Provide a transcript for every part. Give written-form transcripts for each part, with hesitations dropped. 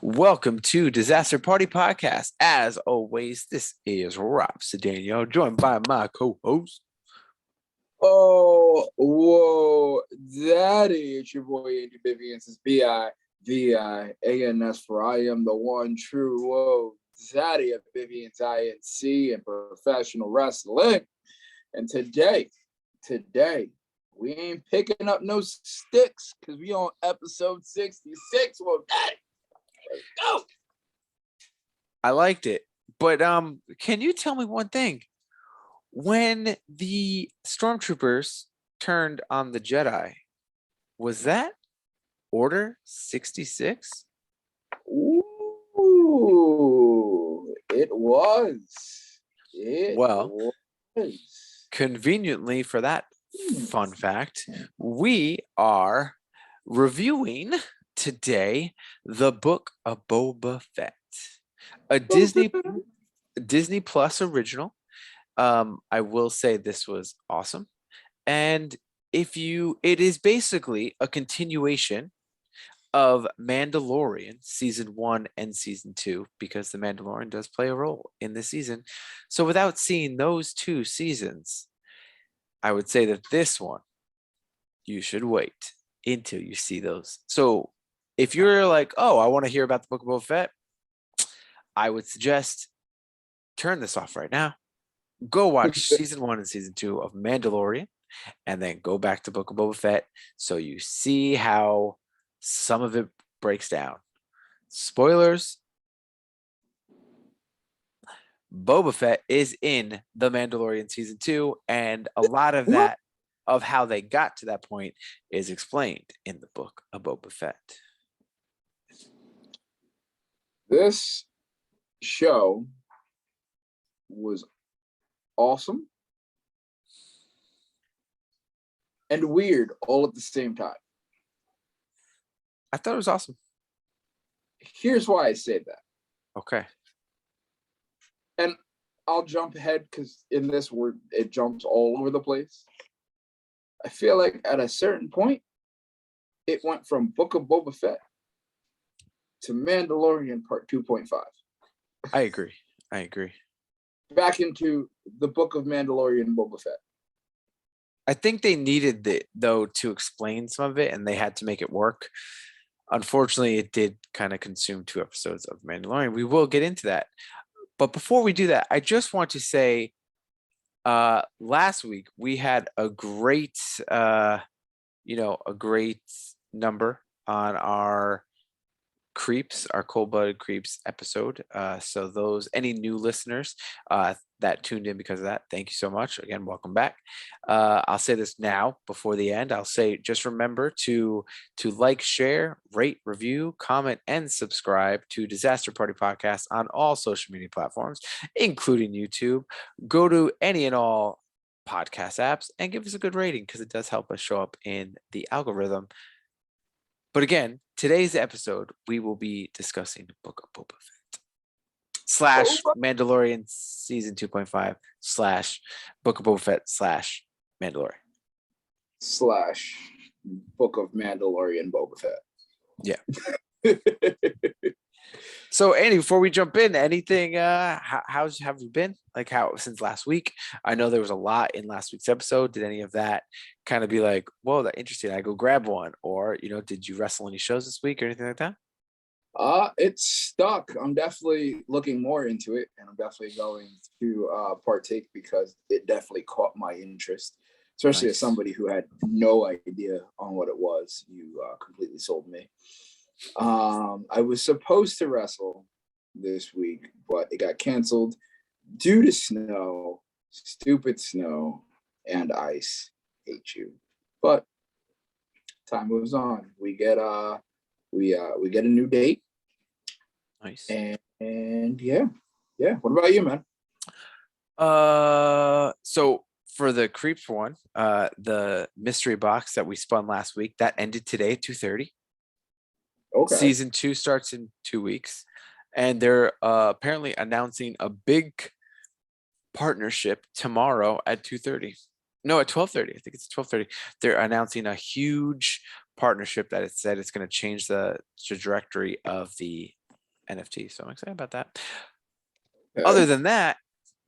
Welcome to Disaster Party Podcast. As always, this is Rob Sedano, joined by my co-host. Oh, whoa, Daddy, it's your boy Andy Vivians. It's BIVIANS for I am the one true, whoa, Daddy of Vivians INC and professional wrestling. And today, we ain't picking up no sticks because we on episode 66. Whoa, Daddy, let's go. I liked it, but can you tell me one thing? When the stormtroopers turned on the Jedi, was that Order 66? Ooh, it was. Conveniently for that fun fact, we are reviewing today the book of Boba Fett, a Disney Plus original. I will say this was awesome. And it is basically a continuation of Mandalorian season 1 and season 2, because the Mandalorian does play a role in this season. So without seeing those two seasons, I would say that this one, you should wait until you see those. So if you're like, oh, I want to hear about the book of Boba Fett, I would suggest turn this off right now. Go watch season 1 and season 2 of Mandalorian, and then go back to Book of Boba Fett so you see how some of it breaks down. Spoilers: Boba Fett is in The Mandalorian season 2, and a lot of that, of how they got to that point, is explained in the Book of Boba Fett. This show was awesome and weird all at the same time. I thought it was awesome. Here's why I say that. Okay. And I'll jump ahead because in this word, it jumps all over the place. I feel like at a certain point, it went from Book of Boba Fett to Mandalorian Part 2.5. I agree. Back into the Book of Mandalorian Boba Fett. I think they needed it, though, to explain some of it, and they had to make it work. Unfortunately, it did kind of consume 2 episodes of Mandalorian. We will get into that. But before we do that, I just want to say, last week we had a great, a great number on our Creeps, our cold-blooded Creeps episode. So those, any new listeners that tuned in because of that, thank you so much. Again, welcome back. I'll say this now before the end. I'll say, just remember to like, share, rate, review, comment, and subscribe to Disaster Party Podcast on all social media platforms, including YouTube. Go to any and all podcast apps and give us a good rating, because it does help us show up in the algorithm. But again, today's episode, we will be discussing the Book of Boba Fett / Mandalorian season 2.5 / Book of Boba Fett / Mandalorian / Book of Mandalorian Boba Fett. Yeah. So, Andy, before we jump in, anything? How have you been? Like, how since last week? I know there was a lot in last week's episode. Did any of that kind of be like, whoa, that's interesting, I go grab one? Or, did you wrestle any shows this week or anything like that? It's stuck. I'm definitely looking more into it, and I'm definitely going to partake because it definitely caught my interest, especially as somebody who had no idea on what it was. You completely sold me. I was supposed to wrestle this week, but it got canceled due to snow, stupid snow, and ice. Hate you. But time moves on. We get a new date. Nice. And yeah. What about you, man? So for the Creeps one, the mystery box that we spun last week, that ended today at 2:30. Okay. Season 2 starts in 2 weeks, and they're apparently announcing a big partnership tomorrow at 2:30. No, at 12:30. I think it's 12:30. They're announcing a huge partnership that it said it's going to change the trajectory of the NFT. So I'm excited about that. Other than that,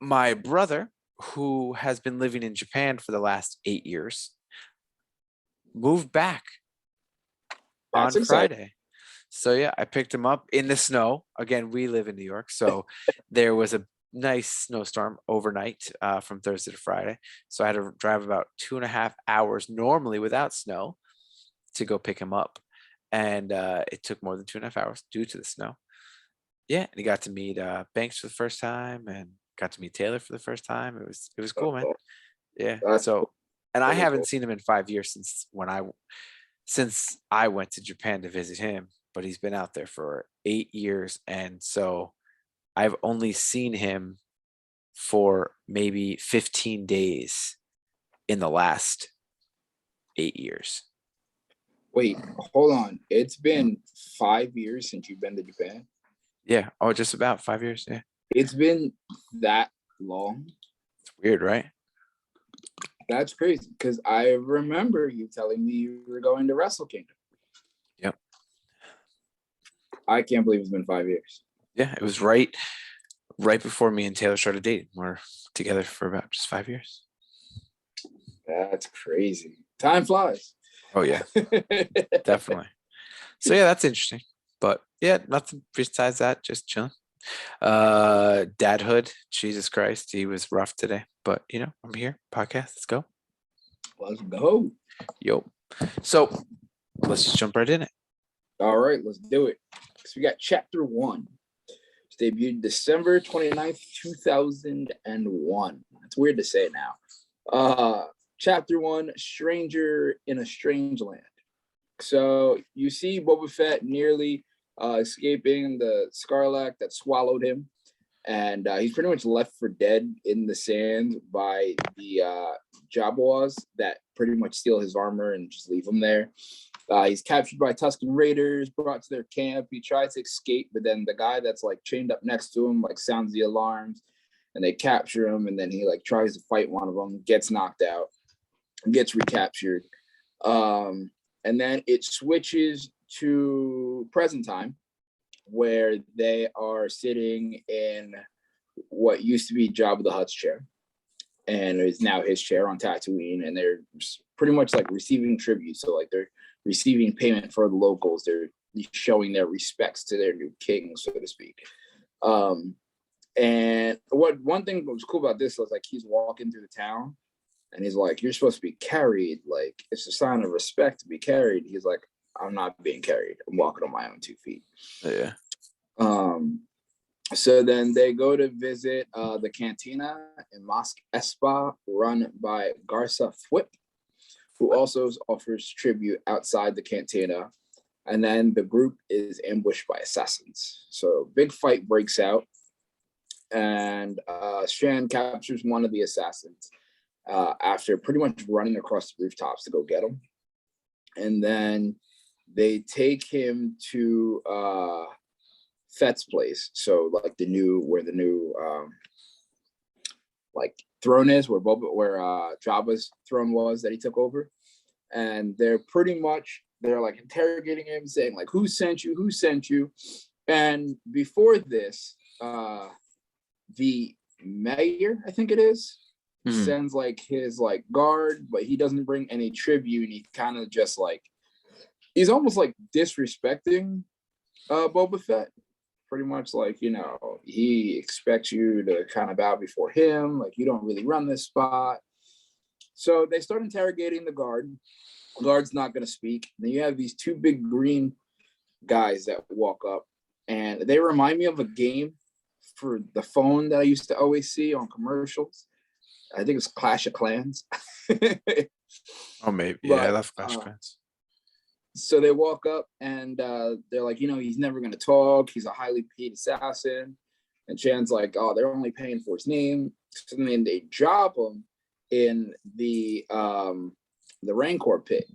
my brother, who has been living in Japan for the last 8 years, moved back on Friday. So yeah, I picked him up in the snow. Again, we live in New York, so there was a nice snowstorm overnight from Thursday to Friday. So I had to drive about 2.5 hours normally without snow to go pick him up, and it took more than 2.5 hours due to the snow. Yeah, and he got to meet Banks for the first time, and got to meet Taylor for the first time. It was cool, man. Yeah. So, and I haven't seen him in 5 years since I went to Japan to visit him, but he's been out there for 8 years, and so I've only seen him for maybe 15 days in the last 8 years. Wait, hold on. It's been 5 years since you've been to Japan? Yeah. Oh, just about 5 years. Yeah. It's been that long? It's weird, right? That's crazy, because I remember you telling me you were going to Wrestle Kingdom. Yep. I can't believe it's been 5 years. Yeah, it was right before me and Taylor started dating. We're together for about just 5 years. That's crazy. Time flies. Oh yeah, definitely. So yeah, that's interesting. But yeah, nothing besides that, just chilling. Dadhood, Jesus Christ, he was rough today. But I'm here. Podcast, let's go. Let's go. Yo. So let's just jump right in it. All right, let's do it. So we got chapter 1. It's debuted December 29th, 2001. It's weird to say now. Chapter 1, Stranger in a Strange Land. So you see Boba Fett nearly escaping the Scarlac that swallowed him. And he's pretty much left for dead in the sand by the Jawas that pretty much steal his armor and just leave him there. He's captured by Tuscan Raiders, brought to their camp. He tries to escape, but then the guy that's like chained up next to him like sounds the alarms, and they capture him. And then he like tries to fight one of them, gets knocked out, gets recaptured. And then it switches to present time, where they are sitting in what used to be Jabba the Hutt's chair, and is now his chair on Tatooine, and they're pretty much like receiving tribute. So like they're receiving payment for the locals. They're showing their respects to their new king, so to speak. And one thing that was cool about this was like he's walking through the town, and he's like, "You're supposed to be carried. Like it's a sign of respect to be carried." He's like, "I'm not being carried. I'm walking on my own 2 feet." Yeah. So then they go to visit the cantina in Mosque Espa, run by Garza Fwip, who also offers tribute outside the cantina. And then the group is ambushed by assassins. So big fight breaks out, and Shan captures one of the assassins after pretty much running across the rooftops to go get him. And then they take him to Fett's place. So like where the new like throne is, where Jabba's throne was that he took over. And they're like interrogating him, saying like, who sent you? And before this, the mayor, I think it is, sends like his like guard, but he doesn't bring any tribute. He kind of just like, he's almost like disrespecting Boba Fett. Pretty much like, he expects you to kind of bow before him. Like, you don't really run this spot. So they start interrogating the guard. The guard's not going to speak. Then you have these 2 big green guys that walk up, and they remind me of a game for the phone that I used to always see on commercials. I think it's Clash of Clans. Oh, maybe. Yeah, I love Clash of Clans. So they walk up, and they're like, he's never going to talk. He's a highly paid assassin. And Chan's like, oh, they're only paying for his name. So then they drop him in the Rancor pit,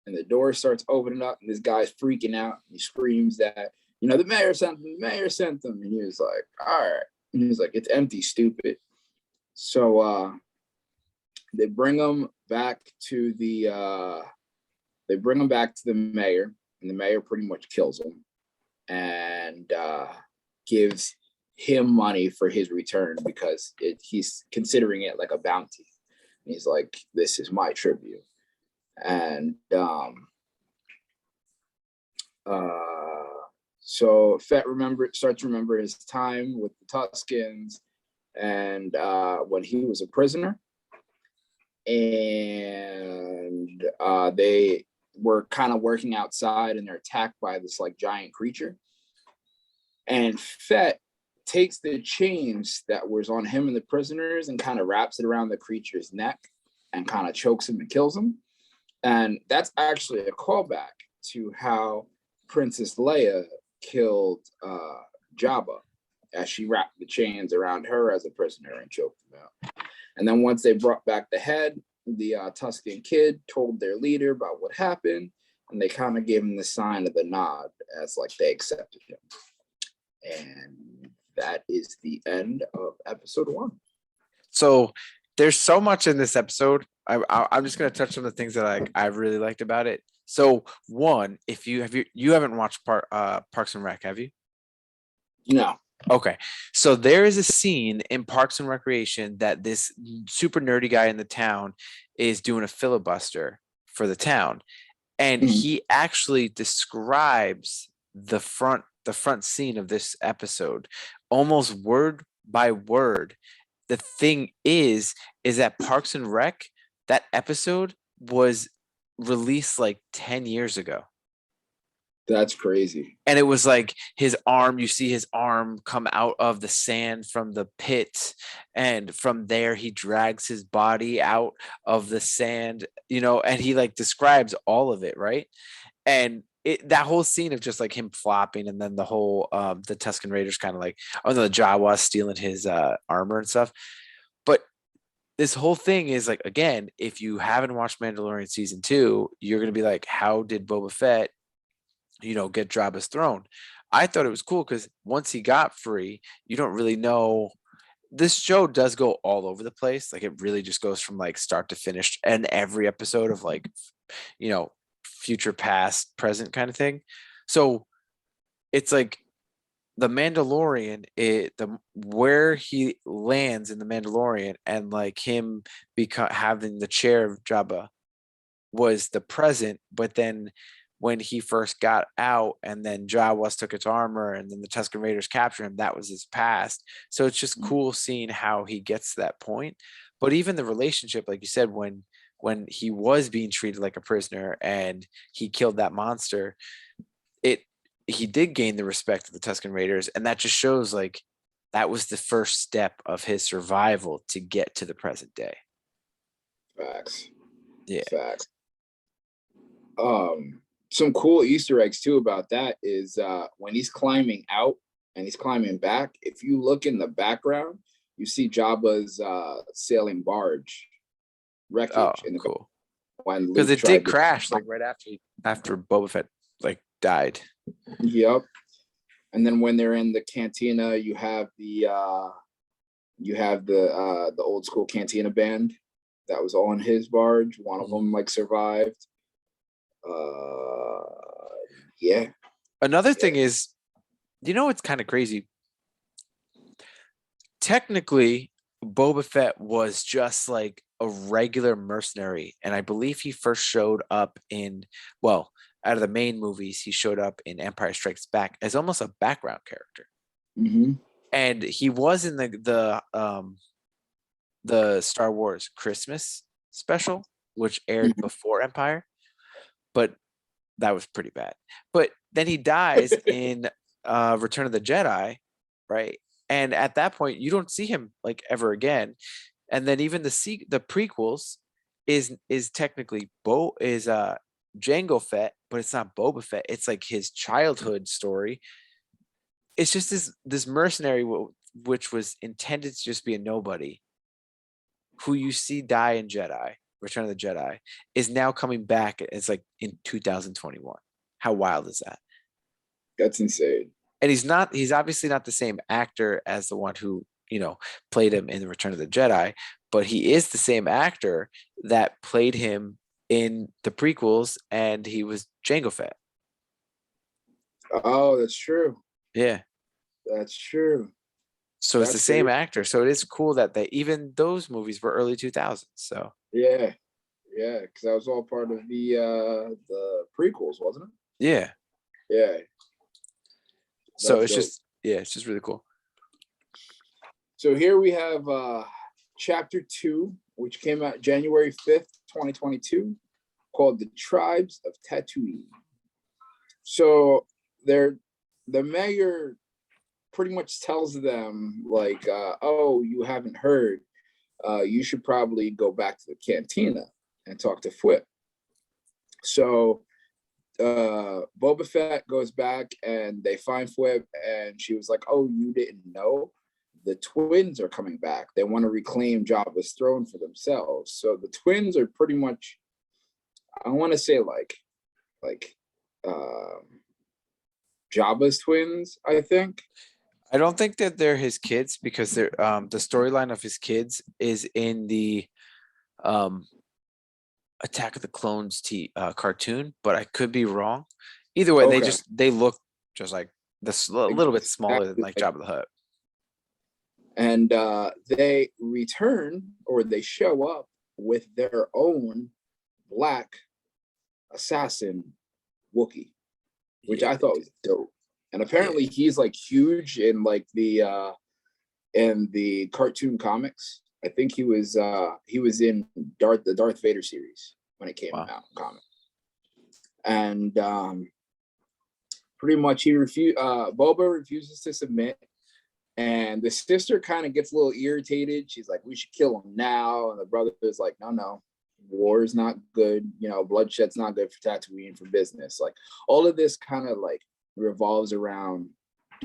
and the door starts opening up, and this guy's freaking out. He screams that, the mayor sent them. And he was like, all right. And he was like, it's empty, stupid. So they bring him back to the They bring him back to the mayor, and the mayor pretty much kills him and gives him money for his return because he's considering it like a bounty. And he's like, this is my tribute. And so Fett starts to remember his time with the Tuscans and when he was a prisoner. And they were kind of working outside and they're attacked by this like giant creature. And Fett takes the chains that was on him and the prisoners and kind of wraps it around the creature's neck and kind of chokes him and kills him. And that's actually a callback to how Princess Leia killed Jabba as she wrapped the chains around her as a prisoner and choked him out. And then once they brought back the head, the Tuscan kid told their leader about what happened, and they kind of gave him the sign of the nod as like they accepted him. And that is the end of episode 1. So there's so much in this episode. I'm just going to touch on the things that I really liked about it. So one, if you haven't watched Parks and Rec, have you? No. Okay. So there is a scene in Parks and Recreation that this super nerdy guy in the town is doing a filibuster for the town. And he actually describes the front scene of this episode almost word by word. The thing is that Parks and Rec, that episode was released like 10 years ago. That's crazy. And it was like his arm, you see his arm come out of the sand from the pit. And from there, he drags his body out of the sand, and he like describes all of it. Right. And that whole scene of just like him flopping and then the whole, the Tuscan Raiders kind of like, the Jawas stealing his armor and stuff. But this whole thing is like, again, if you haven't watched Mandalorian season 2, you're going to be like, how did Boba Fett get Jabba's throne? I thought it was cool because once he got free, you don't really know. This show does go all over the place. Like it really just goes from like start to finish, and every episode of like, future, past, present kind of thing. So it's like the Mandalorian, where he lands in the Mandalorian and like him having the chair of Jabba was the present, but then when he first got out and then Jawas took its armor and then the Tuscan Raiders captured him, that was his past. So it's just cool seeing how he gets to that point. But even the relationship, like you said, when he was being treated like a prisoner and he killed that monster, he did gain the respect of the Tuscan Raiders. And that just shows like that was the first step of his survival to get to the present day. Facts. Yeah. Facts. Some cool Easter eggs too about that is when he's climbing out and he's climbing back, if you look in the background, you see Jabba's sailing barge wreckage in the cool. Because it did crash like right after Boba Fett like died. Yep. And then when they're in the cantina, you have the old school cantina band that was on his barge. One of them like survived. Yeah. Another thing is, it's kind of crazy. Technically, Boba Fett was just like a regular mercenary, and I believe he first showed up out of the main movies, he showed up in Empire Strikes Back as almost a background character. And he was in the Star Wars Christmas special, which aired before Empire, but that was pretty bad. But then he dies in Return of the Jedi, right? And at that point, you don't see him like ever again. And then even the prequels is technically Jango Fett, but it's not Boba Fett. It's like his childhood story. It's just this mercenary, which was intended to just be a nobody, who you see die in Return of the Jedi, is now coming back. It's like in 2021. How wild is that? That's insane. And he's obviously not the same actor as the one who, played him in the Return of the Jedi, but he is the same actor that played him in the prequels, and he was Jango Fett. Oh, that's true. Yeah. That's true. So it's the That's same very actor. So it is cool that they even those movies were early 2000s. So yeah. Yeah, because that was all part of the prequels, wasn't it? yeah. Yeah, So that's it's dope. just yeah, it's just really cool. So here we have chapter 2, which came out January 5th, 2022, called The Tribes of Tattooee. So the mayor pretty much tells them like, oh, you haven't heard. You should probably go back to the cantina and talk to Fwip. So Boba Fett goes back and they find Fwip, and she was like, oh, you didn't know? The twins are coming back. They want to reclaim Jabba's throne for themselves. So the twins are pretty much, I want to say like Jabba's twins, I think. I don't think that they're his kids because they're the storyline of his kids is in the um Attack of the Clones cartoon, but I could be wrong. Either way, Okay. they look just like this a little bit smaller than Exactly like like, Jabba the Hutt. and they return, or they show up with their own black assassin Wookiee, which Yeah, I they thought do. was dope. And Yeah, apparently he's like huge in the cartoon comics. I think he was in the Darth Vader series when it came wow. out in comic. And pretty much Boba refuses to submit, and the sister kind of gets a little irritated. She's like, we should kill him now. And the brother is like, no, war is not good. You know, bloodshed's not good for Tatooine, for business. Like all of this kind of like revolves around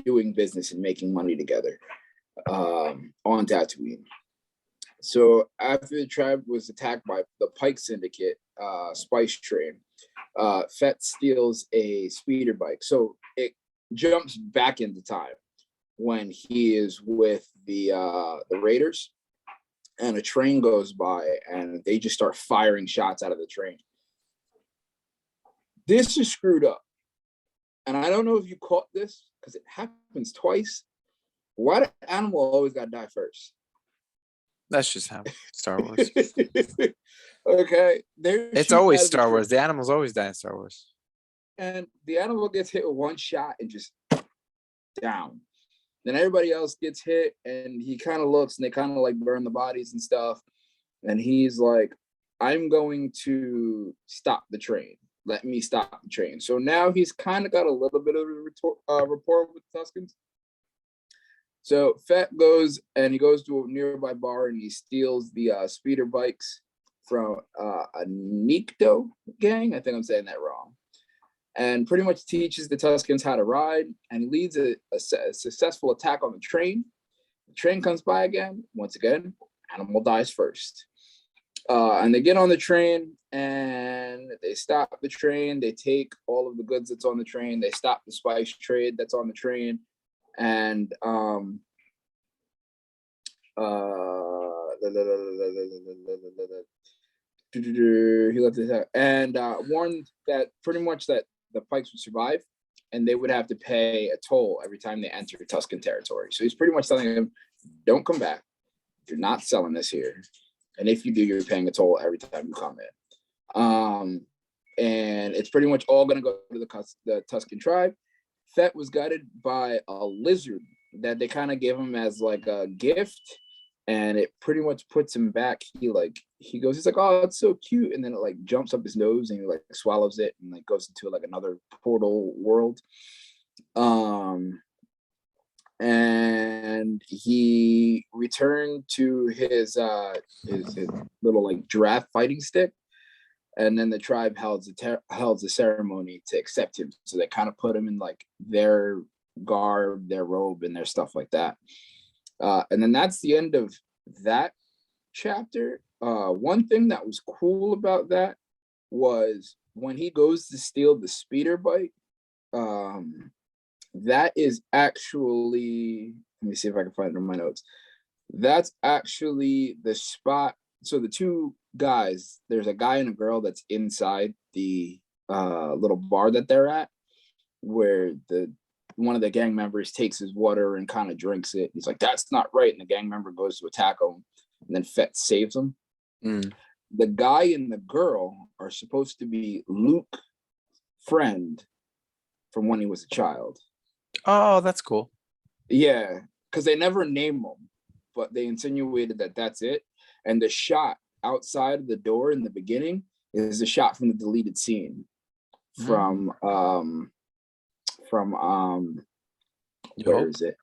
doing business and making money together on Tatooine. So after the tribe was attacked by the Pike Syndicate spice train, Fett steals a speeder bike. So it jumps back into time when he is with the Raiders, and a train goes by, and they just start firing shots out of the train. This is screwed up, and I don't know if you caught this because it happens twice. Why the animal always got to die first? That's just how Star Wars. Okay, they're It's shooting always out of the Star train, Wars. The animals always die in Star Wars. and the animal gets hit with one shot and just down. Then everybody else gets hit, and he kind of looks, and they kind of like burn the bodies and stuff. And he's like, I'm going to stop the train. Let me stop the train. So now he's kind of got a little bit of a rapport with the Tuscans. So Fett goes, and he goes to a nearby bar, and he steals the speeder bikes from a Nikto gang. I think I'm saying that wrong. And pretty much teaches the Tuscans how to ride, and leads a successful attack on the train. The train comes by again. Once again, animal dies first. And they get on the train, and they stop the train. They take all of the goods that's on the train. They stop the spice trade that's on the train. And he left his out and warned that pretty much that the Pikes would survive, and they would have to pay a toll every time they enter Tuscan territory. So he's pretty much telling them, don't come back. You're not selling this here. And if you do, you're paying a toll every time you come in. And it's pretty much all going to go to the Tuscan tribe. Fett was guided by a lizard that they kind of gave him as like a gift, and it pretty much puts him back. He goes, he's like, oh, it's so cute, and then it like jumps up his nose, and he like swallows it, and like goes into like another portal world. And he returned to his little like giraffe fighting stick, and then the tribe held a ceremony to accept him. So they kind of put him in like their garb, their robe, and their stuff like that. And then that's the end of that chapter. One thing that was cool about that was when he goes to steal the speeder bike. That is actually, let me see if I can find it in my notes. That's actually the spot so the two guys, there's a guy and a girl that's inside the little bar that they're at, where the one of the gang members takes his water and kind of drinks it. He's like, "That's not right," and the gang member goes to attack him, and then Fett saves him. The guy and the girl are supposed to be Luke's friend from when he was a child. Oh, that's cool. Yeah, because they never name him, but they insinuated that that's it. And the shot outside of the door in the beginning is a shot from the deleted scene from where is it?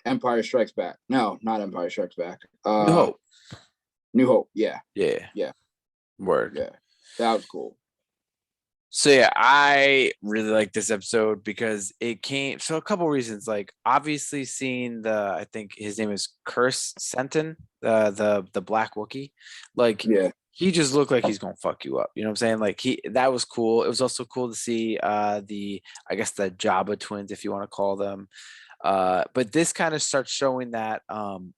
Empire Strikes Back. No, not Empire Strikes Back. New Hope. New Hope. Yeah. Yeah. Word. Yeah. That was cool. So yeah, I really like this episode because it came. So a couple reasons, like obviously seeing I think his name is Curse Sentin, the Black Wookiee, like he just looked like he's gonna fuck you up. You know what I'm saying? Like that was cool. It was also cool to see I guess the Jabba twins, if you want to call them. But this kind of starts showing that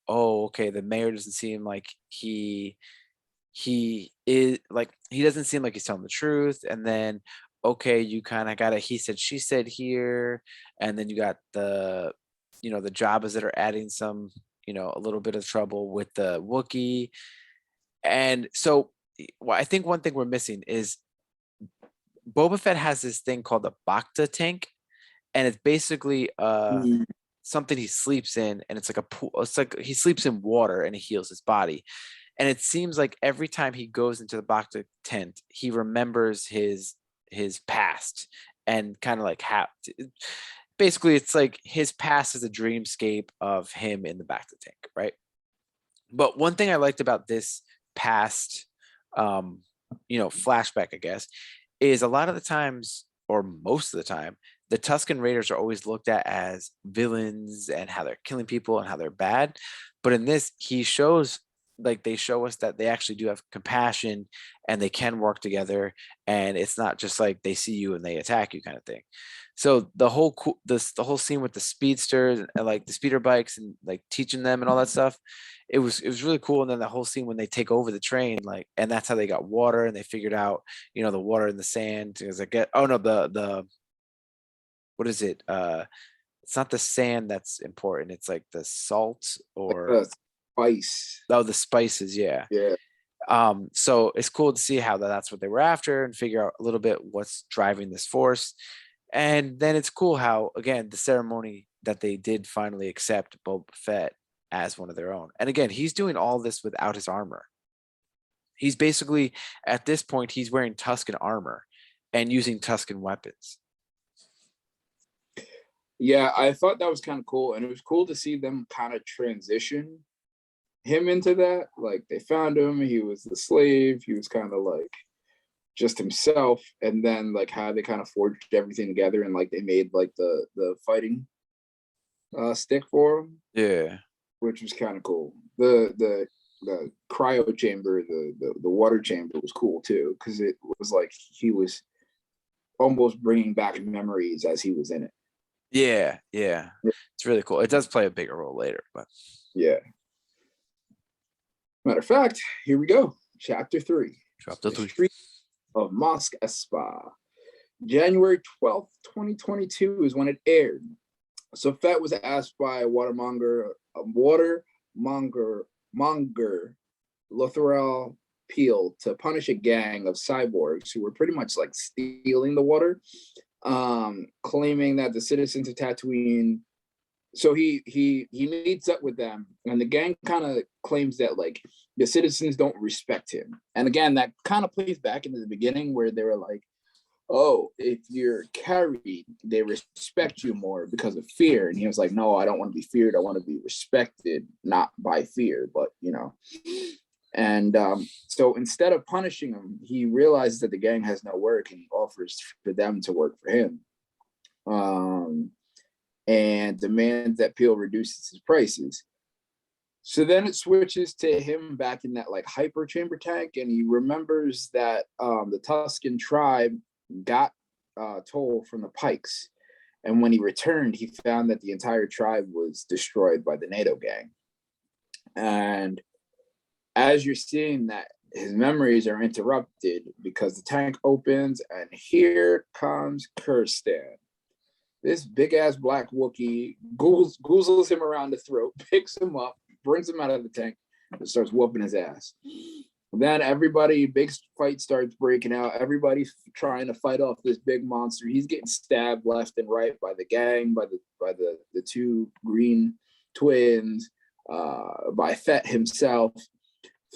okay, the mayor doesn't seem like he is, like he doesn't seem like he's telling the truth. And then okay, you kind of got a he said she said here, and then you got the the Jabbas that are adding some a little bit of trouble with the Wookiee. And so I think one thing we're missing is Boba Fett has this thing called the Bacta tank, and it's basically something he sleeps in, and it's like a pool. It's like he sleeps in water and it heals his body. And it seems like every time he goes into the Bacta tent, he remembers his past, and kind of like basically it's like his past is a dreamscape of him in the Bacta tank, right? But one thing I liked about this past flashback, I guess, is a lot of the times, or most of the time, the Tuscan Raiders are always looked at as villains and how they're killing people and how they're bad. But in this, they show us that they actually do have compassion and they can work together, and it's not just like they see you and they attack you kind of thing. So the whole scene with the speedsters and like the speeder bikes and like teaching them and all that stuff, it was really cool. And then the whole scene when they take over the train, like, and that's how they got water, and they figured out the water in the sand. Because the what is it? It's not the sand that's important. It's like the salt or like spice. Oh, the spices, yeah. Yeah. So it's cool to see how that's what they were after, and figure out a little bit what's driving this force. And then it's cool how, again, the ceremony that they did finally accept Boba Fett as one of their own. And again, he's doing all this without his armor. He's basically, at this point, he's wearing Tuscan armor and using Tuscan weapons. Yeah, I thought that was kind of cool. And it was cool to see them kind of transition him into that. Like, they found him, he was the slave, he was kind of like just himself, and then like how they kind of forged everything together, and like they made like the fighting stick for him. Yeah, which was kind of cool. The cryo chamber, the water chamber was cool too, because it was like he was almost bringing back memories as he was in it. Yeah, it's really cool. It does play a bigger role later, but yeah. Matter of fact, here we go. Chapter 3. Street of Mosque Espa. January 12th, 2022 is when it aired. So Fett was asked by watermonger Lothar Peel to punish a gang of cyborgs who were pretty much like stealing the water, claiming that the citizens of Tatooine. So he meets up with them, and the gang kind of claims that like the citizens don't respect him. And again, that kind of plays back into the beginning where they were like, oh, if you're carried, they respect you more because of fear. And he was like, no, I don't want to be feared. I want to be respected, not by fear, but And so instead of punishing him, he realizes that the gang has no work, and he offers for them to work for him. And demands that Peel reduces his prices. So then it switches to him back in that like hyper chamber tank, and he remembers that the Tuscan tribe got toll from the Pikes, and when he returned, he found that the entire tribe was destroyed by the NATO gang. And as you're seeing that, his memories are interrupted because the tank opens and here comes Kirstan. This big ass black Wookiee goozles him around the throat, picks him up, brings him out of the tank, and starts whooping his ass. Then big fight starts breaking out. Everybody's trying to fight off this big monster. He's getting stabbed left and right by the gang, by the two green twins, by Fett himself.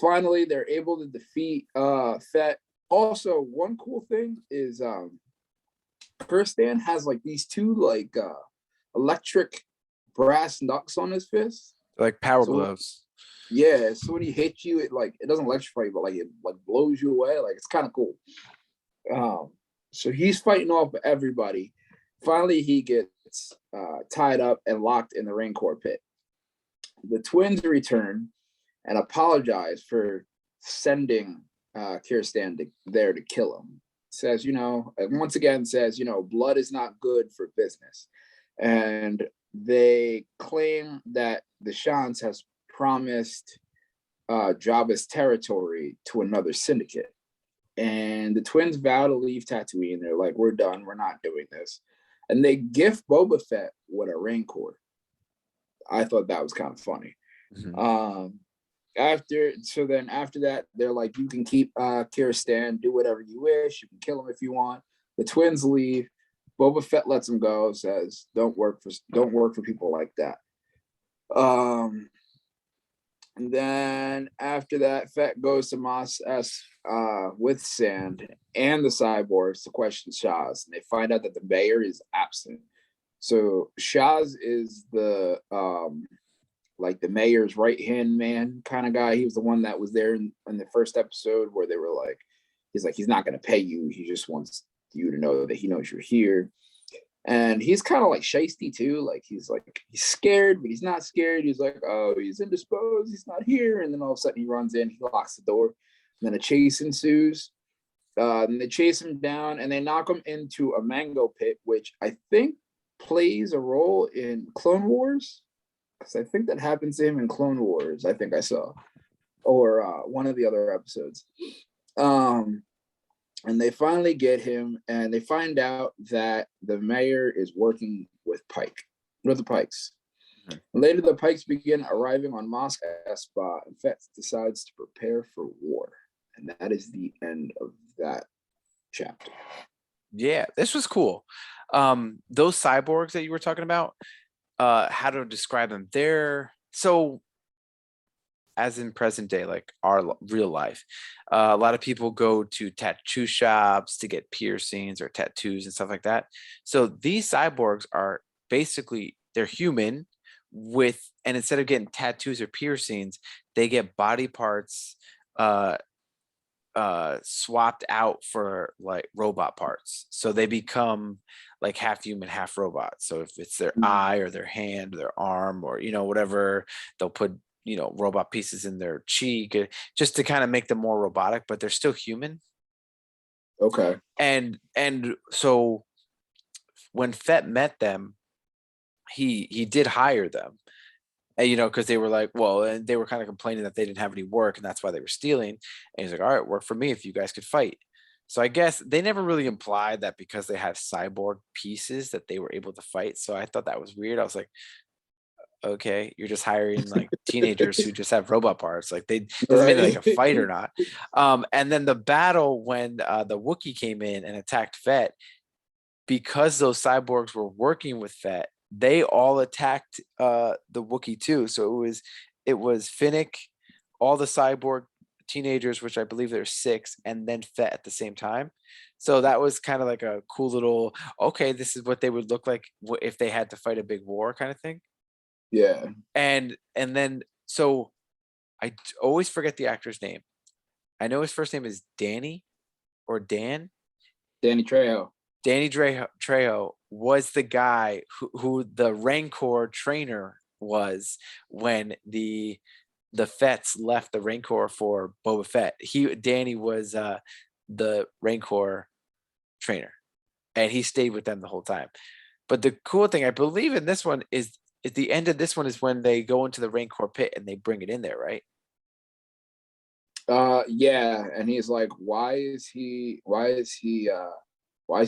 Finally, they're able to defeat Fett. Also, one cool thing is Kirstan has like these two electric brass knucks on his fist. Like power gloves. Yeah, so when he hits you, it doesn't electrify you, but like it like blows you away. Like it's kind of cool. So he's fighting off everybody. Finally, he gets tied up and locked in the Rancor pit. The twins return and apologize for sending Kirstan there to kill him. Says, once again says, blood is not good for business. And they claim that the Shans has promised Jabba's territory to another syndicate. And the twins vow to leave Tatooine. They're like, we're done. We're not doing this. And they gift Boba Fett with a Rancor. I thought that was kind of funny. Mm-hmm. After that, they're like, you can keep Kirstan, do whatever you wish. You can kill him if you want. The twins leave. Boba Fett lets him go, says, don't work for people like that. And then after that, Fett goes to Mos S with Sand and the cyborgs to question Shaz. And they find out that the mayor is absent. So Shaz is the the mayor's right-hand man kind of guy. He was the one that was there in the first episode where they were like, he's not going to pay you. He just wants you to know that he knows you're here. And he's kind of like shisty too. He's scared, but he's not scared. He's like, oh, he's indisposed. He's not here. And then all of a sudden he runs in, he locks the door. And then a chase ensues. And they chase him down and they knock him into a mango pit, which I think plays a role in Clone Wars. Because I think that happens to him in Clone Wars. I think I saw. Or one of the other episodes. And they finally get him, and they find out that the mayor is working with the Pikes. Mm-hmm. Later, the Pikes begin arriving on Mos Espa, and Fett decides to prepare for war. And that is the end of that chapter. Yeah, this was cool. Those cyborgs that you were talking about, how to describe them? So as in present day, like our real life, a lot of people go to tattoo shops to get piercings or tattoos and stuff like that. So these cyborgs are basically, they're human and instead of getting tattoos or piercings, they get body parts swapped out for like robot parts. So they become like half human, half robot. So if it's their eye or their hand or their arm or, whatever, they'll put robot pieces in their cheek just to kind of make them more robotic, but they're still human. Okay. And so when Fett met them, he did hire them, and, because they were like, well, and they were kind of complaining that they didn't have any work and that's why they were stealing. And he's like, all right, work for me if you guys could fight. So I guess they never really implied that because they had cyborg pieces that they were able to fight. So I thought that was weird. I was like, okay, you're just hiring like teenagers who just have robot parts. Like they doesn't mean like a fight or not. And then the battle when the Wookiee came in and attacked Fett, because those cyborgs were working with Fett, they all attacked the Wookiee too. So it was Finnick, all the cyborg teenagers, which I believe there's 6, and then Fett at the same time. So that was kind of like a cool little, okay, this is what they would look like if they had to fight a big war kind of thing. Yeah. And then, so I always forget the actor's name. I know his first name is Danny or Dan. Danny Trejo. Danny Trejo was the guy who the Rancor trainer was when the Fetts left the Rancor for Boba Fett. Danny was the Rancor trainer, and he stayed with them the whole time. But the cool thing, I believe in this one, is at the end of this one is when they go into the Rancor pit and they bring it in there, right? Yeah, and he's like, why is he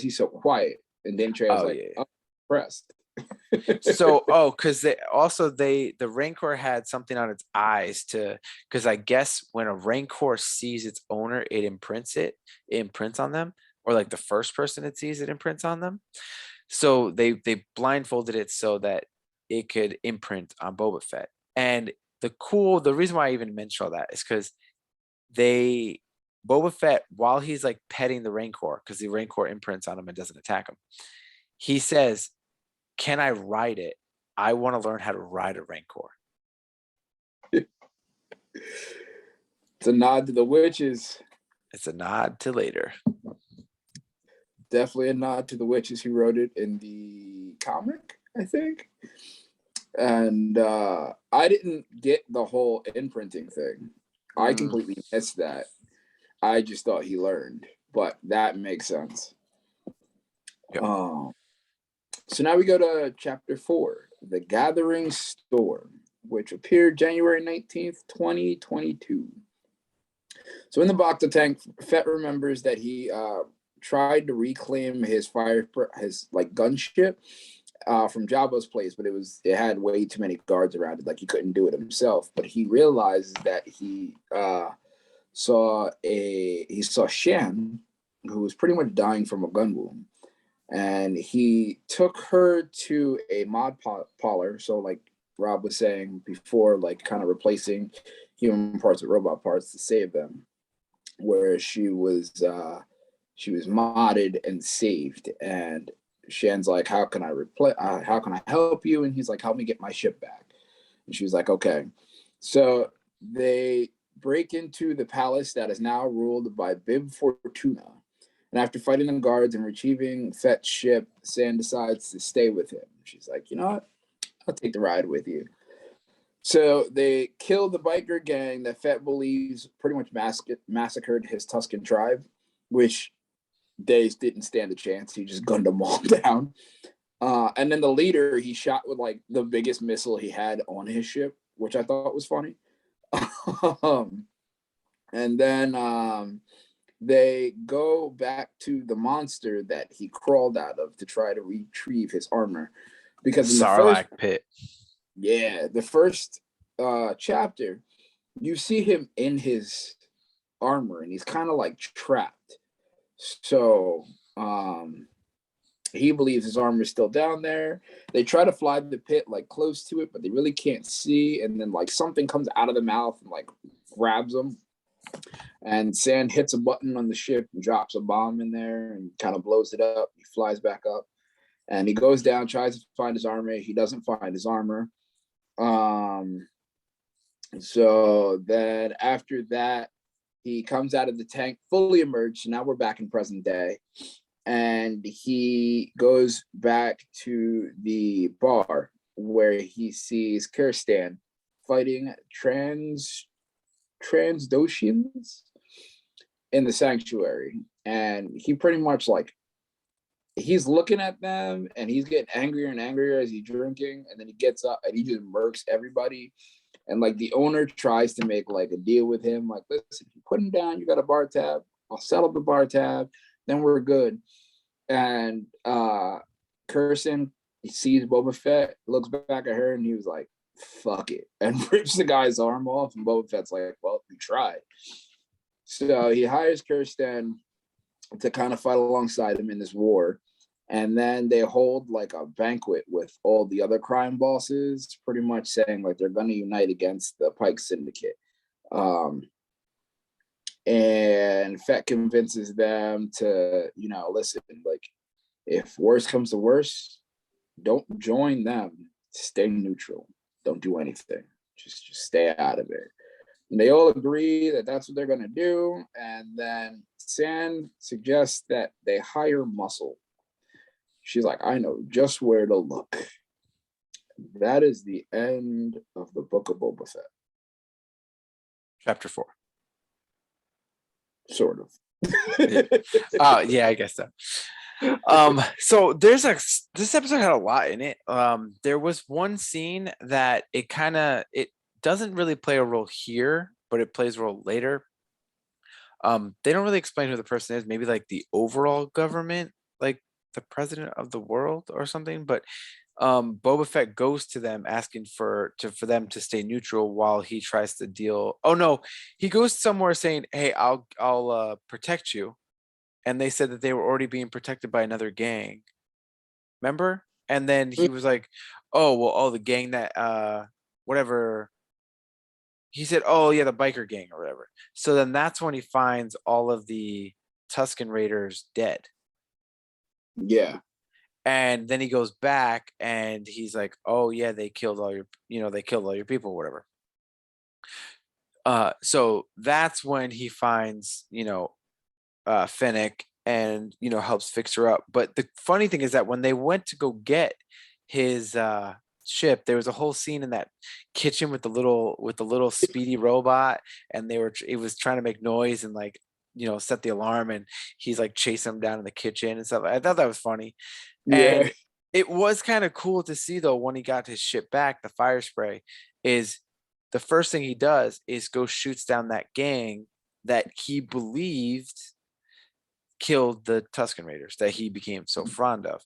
so quiet? And then Trey's like, yeah. oh, impressed. So, because the Rancor had something on its eyes because I guess when a Rancor sees its owner, it imprints on them, or like the first person it sees, it imprints on them. So they blindfolded it so that it could imprint on Boba Fett. And the reason why I even mention all that is because Boba Fett, while he's like petting the Rancor, because the Rancor imprints on him and doesn't attack him, he says, "Can I ride it? I want to learn how to ride a Rancor." It's a nod to the witches. It's a nod to later. Definitely a nod to the witches who wrote it in the comic, I think. And I didn't get the whole imprinting thing. I completely missed that. I just thought he learned, but that makes sense. Yep. So now we go to chapter 4, The Gathering Storm, which appeared January 19th, 2022. So in the Bacta tank, Fett remembers that he tried to reclaim his gunship from Jabba's place, but it had way too many guards around it. Like he couldn't do it himself. But he realizes that he saw Shan, who was pretty much dying from a gun wound, and he took her to a mod parlor. So like Rob was saying before, like kind of replacing human parts with robot parts to save them, where she was modded and saved. And Shan's like, how can I help you? And he's like, help me get my ship back. And she was like, okay. So they break into the palace that is now ruled by Bib Fortuna. And after fighting the guards and retrieving Fett's ship, Sand decides to stay with him. She's like, you know what? I'll take the ride with you. So they killed the biker gang that Fett believes pretty much massacred his Tuscan tribe, which they didn't stand a chance. He just gunned them all down. And then the leader, he shot with like the biggest missile he had on his ship, which I thought was funny. And then they go back to the monster that he crawled out of to try to retrieve his armor. Because in the first chapter, you see him in his armor and he's kind of like trapped. So he believes his armor is still down there. They try to fly the pit like close to it, but they really can't see. And then like something comes out of the mouth and like grabs them. And Sand hits a button on the ship and drops a bomb in there and kind of blows it up. He flies back up and he goes down, tries to find his armor. He doesn't find his armor. So then after that, he comes out of the tank fully emerged. So now we're back in present day. And he goes back to the bar where he sees Kirsten fighting Transdoshans in the sanctuary. And he pretty much like, he's looking at them and he's getting angrier and angrier as he's drinking. And then he gets up and he just murks everybody. And like the owner tries to make like a deal with him. Like, listen, if you put him down, you got a bar tab. I'll settle the bar tab. Then we're good. And Kirsten, he sees Boba Fett, looks back at her, and he was like, fuck it. And rips the guy's arm off. And Boba Fett's like, well, we tried. So he hires Kirsten to kind of fight alongside him in this war. And then they hold like a banquet with all the other crime bosses, pretty much saying like they're going to unite against the Pike Syndicate. And Fett convinces them to, listen, like if worse comes to worse, don't join them. Stay neutral. Don't do anything. Just stay out of it. And they all agree that that's what they're going to do. And then Sand suggests that they hire Muscle. She's like, I know just where to look. That is the end of the Book of Boba Fett. Chapter 4. Sort of. Oh, yeah, I guess so. So this episode had a lot in it. There was one scene that it doesn't really play a role here, but it plays a role later. They don't really explain who the person is, maybe like the overall government, like the president of the world or something, but Boba Fett goes to them asking for them to stay neutral while he tries to deal. Oh no, he goes somewhere saying, "Hey, I'll protect you," and they said that they were already being protected by another gang. Remember? And then he was like, "Oh well, the gang that whatever." He said, "Oh yeah, the biker gang or whatever." So then that's when he finds all of the Tuscan Raiders dead. Yeah. And then he goes back and he's like, "Oh yeah, they killed all your people, whatever." So that's when he finds, Fennec and helps fix her up. But the funny thing is that when they went to go get his ship, there was a whole scene in that kitchen with the little speedy robot, and it was trying to make noise and like set the alarm, and he's like chasing him down in the kitchen and stuff. I thought that was funny. Yeah. And it was kind of cool to see though when he got his ship back, the fire spray is the first thing he does is go shoots down that gang that he believed killed the Tuscan Raiders that he became so fond of.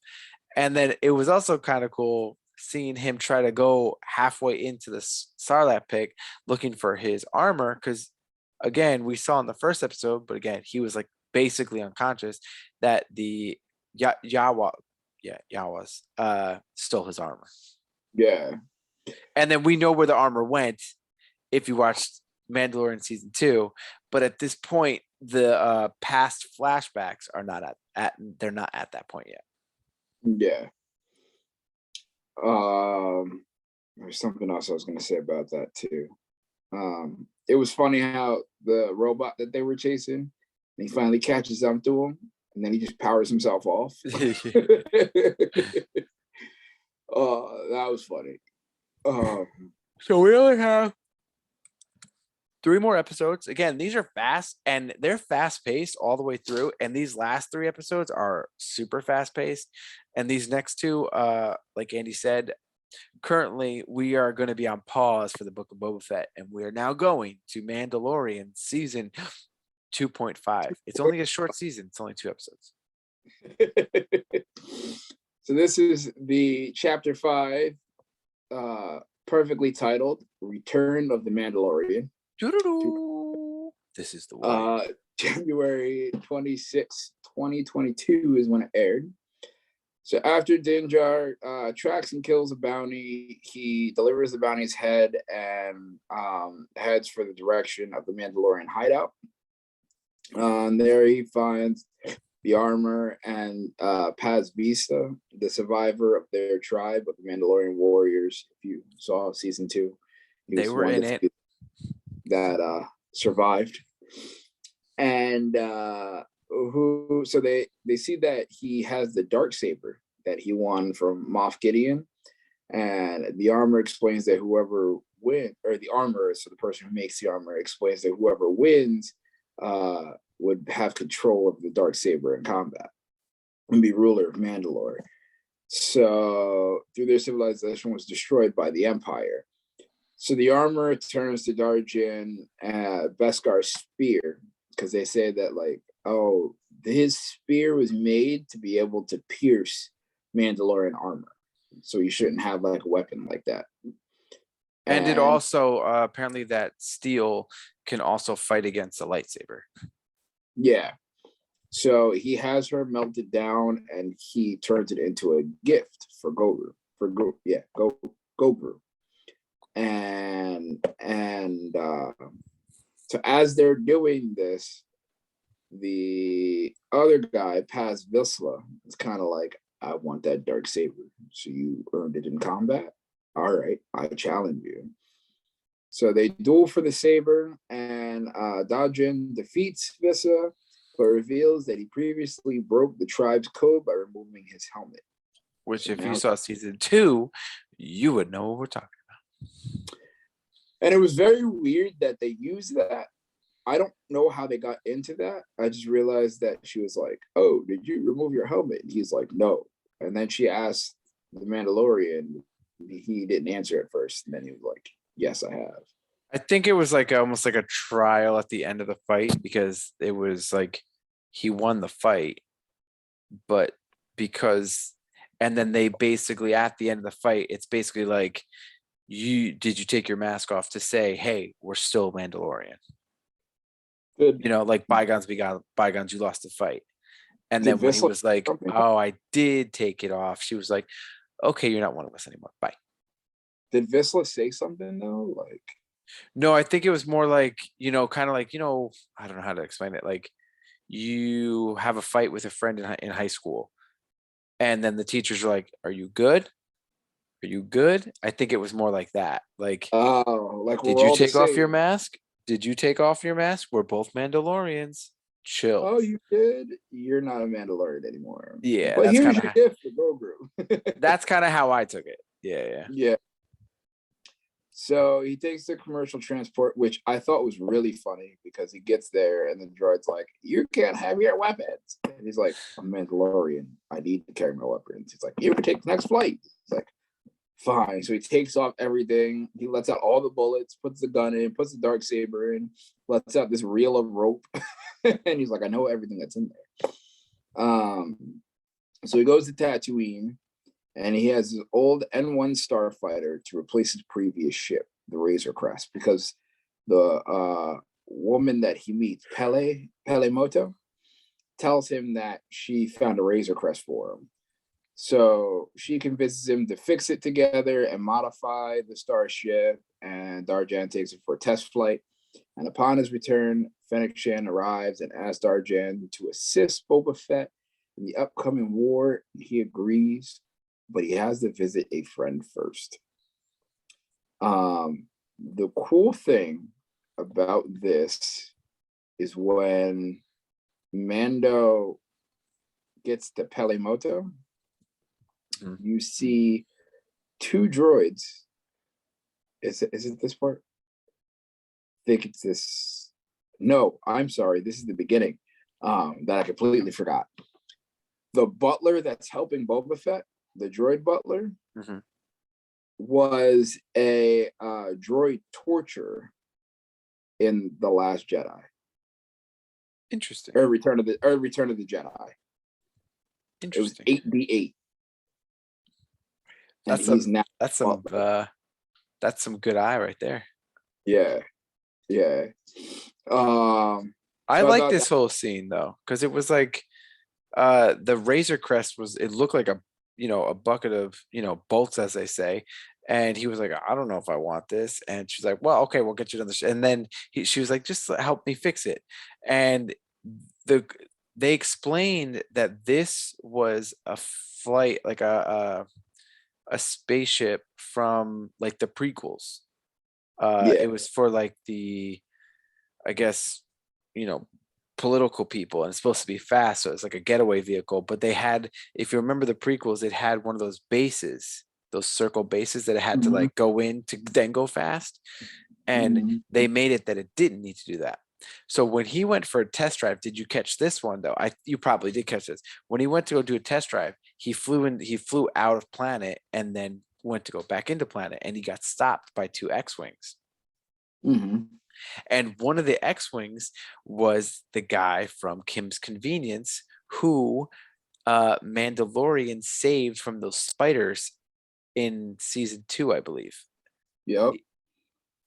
And then it was also kind of cool seeing him try to go halfway into the Sarlacc pit looking for his armor because again, we saw in the first episode, but again, he was like basically unconscious that the Yawas stole his armor. Yeah. And then we know where the armor went if you watched Mandalorian season 2, but at this point the past flashbacks are not they're not at that point yet. Yeah. There's something else I was going to say about that too. It was funny how the robot that they were chasing, and he finally catches up to him, and then he just powers himself off. That was funny. So we only have 3 more episodes. Again, these are fast and they're fast paced all the way through. And these last 3 episodes are super fast paced. And these next 2, like Andy said, currently we are going to be on pause for the Book of Boba Fett. And we are now going to Mandalorian season 2.5. It's only a short season. It's only 2 episodes. So this is the chapter 5, perfectly titled Return of the Mandalorian. This is the one. January 26, 2022 is when it aired. So after Din Djarin tracks and kills a bounty, he delivers the bounty's head and heads for the direction of the Mandalorian hideout. There he finds the armor and Paz Vista, the survivor of their tribe of the Mandalorian warriors. If you saw season 2, they were in it. That survived. And so they see that he has the dark saber that he won from Moff Gideon, and the armor explains that whoever wins, or the armor, so the person who makes the armor explains that whoever wins would have control of the dark saber in combat and be ruler of Mandalore. So through their civilization was destroyed by the Empire. So the armor turns to Darjin Beskar's spear, because they say that, like, oh, his spear was made to be able to pierce Mandalorian armor. So you shouldn't have like a weapon like that. And it also apparently that steel can also fight against a lightsaber. Yeah. So he has her melted down and he turns it into a gift for Grogu. Grogu. And so as they're doing this, the other guy, Paz Vizsla, is kind of like, I want that dark saber. So you earned it in combat? All right, I challenge you. So they duel for the saber, and Dajin defeats Vizsla, but reveals that he previously broke the tribe's code by removing his helmet. Which, if you saw season 2, you would know what we're talking about. And it was very weird that they used that I don't know how they got into that. I just realized that she was like, "Oh, did you remove your helmet?" And he's like, "No." And then she asked the Mandalorian. He didn't answer at first. And then he was like, "Yes, I have." I think it was like almost like a trial at the end of the fight because it was like he won the fight, but because and then they basically at the end of the fight, it's basically like you take your mask off to say, hey, we're still Mandalorian. Did Like bygones be bygones, you lost the fight. And did then when he Visla was like, something? oh, I did take it off, she was like, okay, you're not one of us anymore. Bye. Did Visla say something though? Like, No, I think it was more like, kind of like, I don't know how to explain it. Like you have a fight with a friend in high school, and then the teachers are like, are you good? Are you good? I think it was more like that. Like, oh, like did we're you all the take off your same. mask? Did you take off your mask? We're both Mandalorians. Chill. Oh, you did? You're not a Mandalorian anymore. Yeah, But here's your gift for Grogu. that's kind of how I took it. Yeah, yeah. Yeah. So he takes the commercial transport, which I thought was really funny because he gets there and the droid's like, "You can't have your weapons." And he's like, "I'm Mandalorian. I need to carry my weapons." He's like, "You can take the next flight." He's like, "Fine." So he takes off everything. He lets out all the bullets, puts the gun in, puts the dark saber in, lets out this reel of rope. And he's like, "I know everything that's in there." So he goes to Tatooine and he has his old N1 starfighter to replace his previous ship, the Razor Crest, because the woman that he meets, Pele Moto, tells him that she found a Razor Crest for him. So she convinces him to fix it together and modify the starship, and Darjan takes it for a test flight. And upon his return, Fennec Shan arrives and asks Darjan to assist Boba Fett in the upcoming war. He agrees, but he has to visit a friend first. The cool thing about this is when Mando gets to Pelimoto, you see two droids. Is it this part? I think it's this. No, I'm sorry. This is the beginning. That I completely forgot. The butler that's helping Boba Fett, the droid butler, was a droid torturer in The Last Jedi. Interesting. Or Return of the Jedi. It was Interesting. 8D8. And he's now that's some good eye right there. Yeah. Yeah. I like this whole scene though, because it was like the Razor Crest it looked like a bucket of bolts, as they say. And he was like, I don't know if I want this. And she's like, well, okay, we'll get you another. And then she was like, just help me fix it. And they explained that this was a flight, like a spaceship from like the prequels. It was for like I guess, political people, and it's supposed to be fast. So it's like a getaway vehicle. But they had, if you remember the prequels, it had one of those bases, those circle bases that it had to like go in to then go fast. And they made it that it didn't need to do that. So when he went for a test drive, did you catch this one though? You probably did catch this. When he went to go do a test drive, he flew out of planet and then went to go back into planet, and he got stopped by two X-Wings. And one of the X-Wings was the guy from Kim's Convenience who Mandalorian saved from those spiders in season 2, I believe. Yep.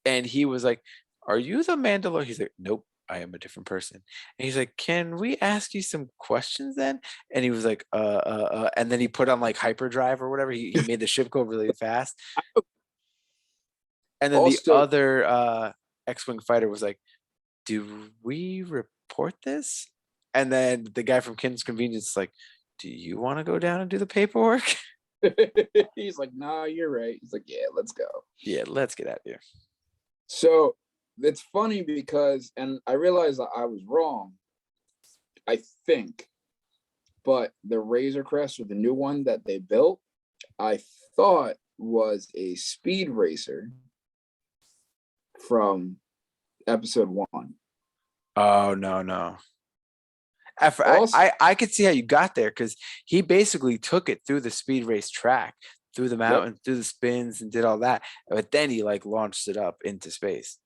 And he was like, are you the Mandalorian? He's like, nope, I am a different person. And he's like, can we ask you some questions then? And he was like, and then he put on like hyperdrive or whatever. He made the ship go really fast. And then also, the other X-Wing fighter was like, do we report this? And then the guy from Kim's Convenience is like, do you want to go down and do the paperwork? He's like, nah, you're right. He's like, yeah, let's go. Yeah, let's get out of here. So it's funny because, and I realized that I was wrong, I think, but the Razor Crest, or the new one that they built, I thought was a speed racer from episode 1. Oh no, no. Also, I could see how you got there because he basically took it through the speed race track, through the yep. mountains, through the spins, and did all that. But then he like launched it up into space.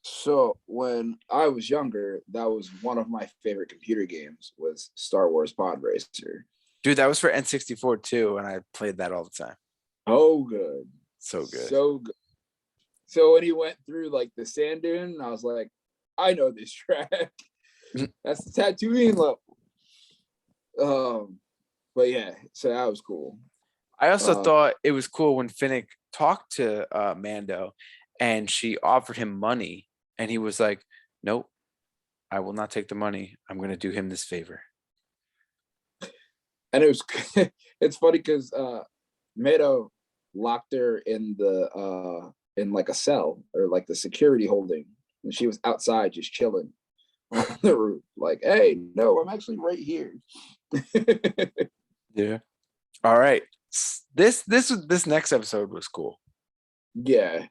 So when I was younger, that was one of my favorite computer games was Star Wars Pod Racer. Dude, that was for N64 too, and I played that all the time. Oh, good. So good. So good. So when he went through like the sand dune, I was like, I know this track. That's the Tatooine level. But yeah, so that was cool. I also thought it was cool when Finnick talked to Mando and she offered him money, and he was like, "Nope, I will not take the money. I'm going to do him this favor." And it was it's funny because Mando locked her in like a cell or like the security holding, and she was outside just chilling on the roof, like, hey, no, I'm actually right here. Yeah. All right. This next episode was cool. Yeah.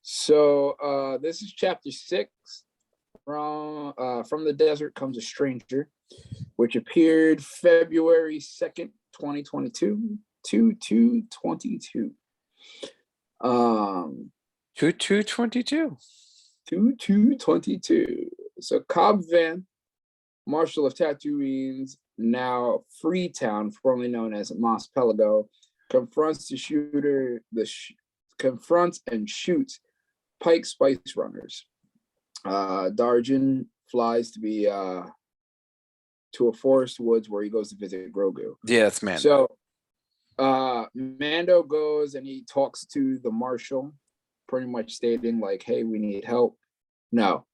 So this is chapter 6. From the desert comes a stranger, which appeared February 2nd, 2022 to 222. 2222. 2222. So Cobb Vanth, Marshal of Tatooine's now Freetown, formerly known as Mos Pelgo, confronts confronts and shoots Pike Spice Runners. Darjan flies to a forest woods where he goes to visit Grogu. Yeah, that's Mando. So Mando goes and he talks to the marshal, pretty much stating like, hey, we need help. No,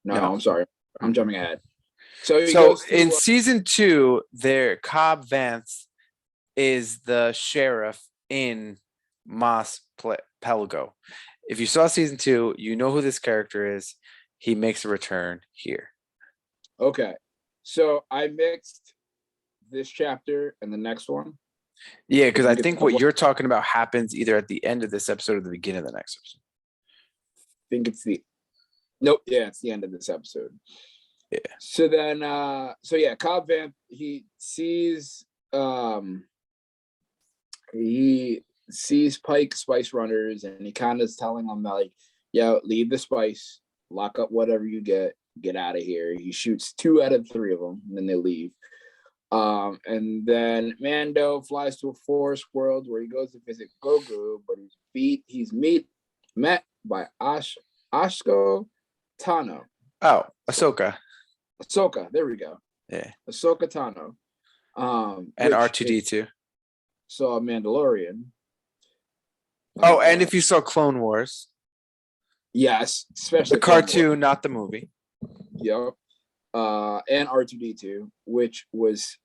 I'm sorry. I'm jumping ahead. So in season 2, there Cobb Vanth is the sheriff in Mos Pelgo. If you saw season 2, you know who this character is. He makes a return here. Okay. So I mixed this chapter and the next one. Yeah, because I think what you're talking about happens either at the end of this episode or the beginning of the next episode. I think it's it's the end of this episode. Yeah. So then Cobb Vanth, he sees Pike Spice Runners, and he kind of is telling them like, yo, leave the spice, lock up whatever you get out of here. He shoots 2 out of 3 of them, and then they leave. And then Mando flies to a forest world where he goes to visit Grogu, but he's met by Ashko Tano. Oh, Ahsoka. There we go. Yeah. Ahsoka Tano. And R2D2. Saw Mandalorian. And if you saw Clone Wars. Yes, especially the cartoon, not the movie. Yep. And R2D2, which was,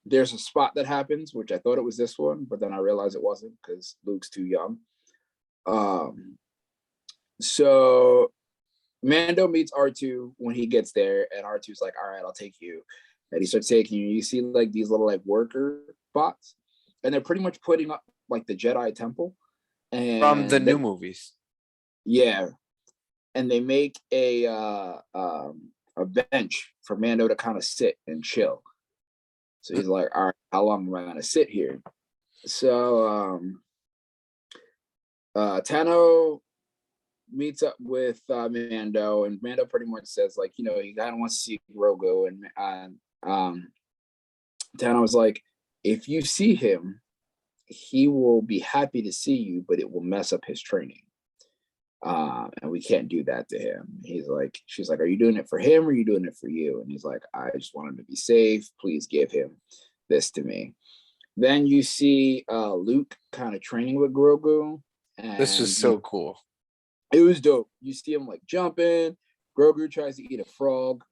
there's a spot that happens, which I thought it was this one, but then I realized it wasn't because Luke's too young. So Mando meets R2 when he gets there, and R2's like, all right, I'll take you. And he starts taking you. You see like these little like worker bots, and they're pretty much putting up like the Jedi temple. And from the new movies. Yeah. And they make a bench for Mando to kind of sit and chill. So he's like, all right, how long am I going to sit here? So Tano meets up with Mando, and Mando pretty much says like, you know, he kind of wants to see Grogu, and Tano was like, if you see him, he will be happy to see you, but it will mess up his training. And we can't do that to him. She's like, are you doing it for him or are you doing it for you? And he's like, I just want him to be safe. Please give him this to me. Then you see Luke kind of training with Grogu. And this was so cool. It was dope. You see him like jumping. Grogu tries to eat a frog,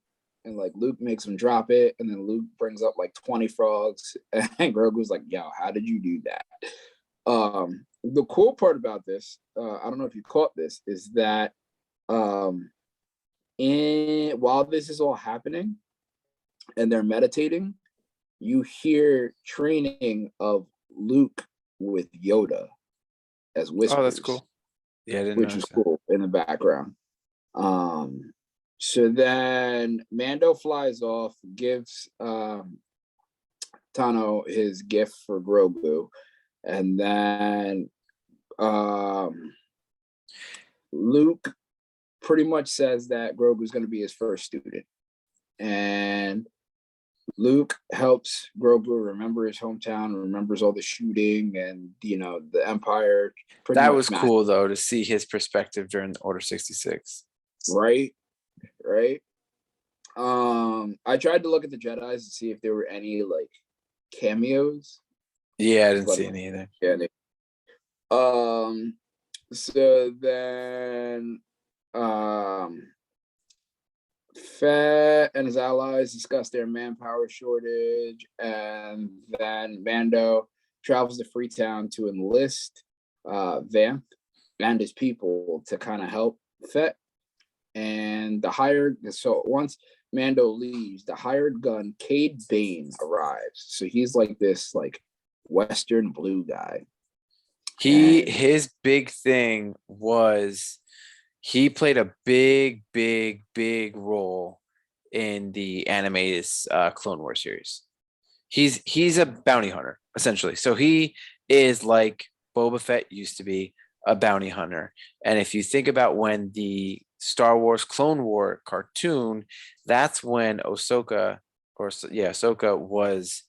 and like Luke makes him drop it. And then Luke brings up like 20 frogs. And Grogu's like, yo, how did you do that? The cool part about this, I don't know if you caught this, is that while this is all happening and they're meditating, you hear training of Luke with Yoda as whispers. Oh, that's cool. Yeah, I didn't which was cool in the background. So then Mando flies off, gives Tano his gift for Grogu, and then Luke pretty much says that Grogu is going to be his first student, and Luke helps Grogu remember his hometown, remembers all the shooting, and the Empire. Pretty That much was cool though to see his perspective during Order 66. Right, right. I tried to look at the Jedi's to see if there were any like cameos. Yeah, I didn't see any either. Yeah. So then, Fett and his allies discuss their manpower shortage, and then Mando travels to Freetown to enlist Vamp and his people to kind of help Fett. And so once Mando leaves, the hired gun Cade Bane arrives. So he's like this like Western blue guy. His big thing was he played a big role in the animated Clone Wars series. He's a bounty hunter essentially. So he is like Boba Fett used to be, a bounty hunter. And if you think about when the Star Wars Clone War cartoon, that's when Ahsoka was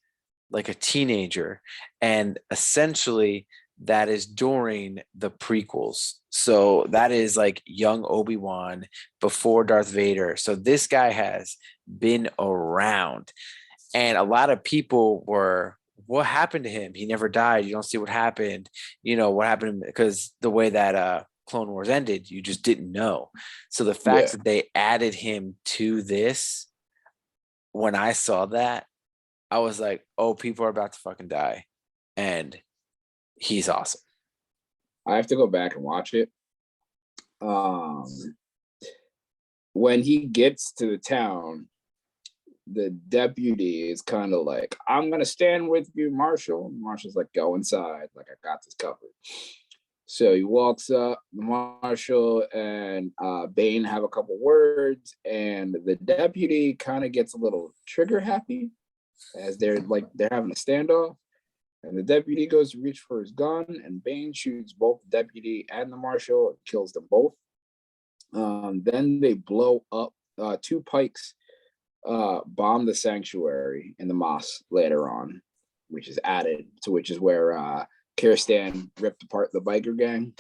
like a teenager, and essentially that is during the prequels. So that is like young Obi-Wan before Darth Vader. So this guy has been around, and a lot of people were, what happened to him? He never died. You don't see what happened. What happened, because the way that Clone Wars ended, you just didn't know. So the fact that they added him to this, when I saw that, I was like, oh, people are about to fucking die. And he's awesome. I have to go back and watch it. When he gets to the town, the deputy is kind of like, I'm gonna stand with you, Marshall. Marshall's like, go inside, like I got this covered. So he walks up, Marshall and Bane have a couple words, and the deputy kind of gets a little trigger happy as they're having a standoff. And the deputy goes to reach for his gun, and Bane shoots both the deputy and the marshal and kills them both. Then they blow up two pikes, bomb the sanctuary in the mosque later on, which is where Kirsten ripped apart the biker gang.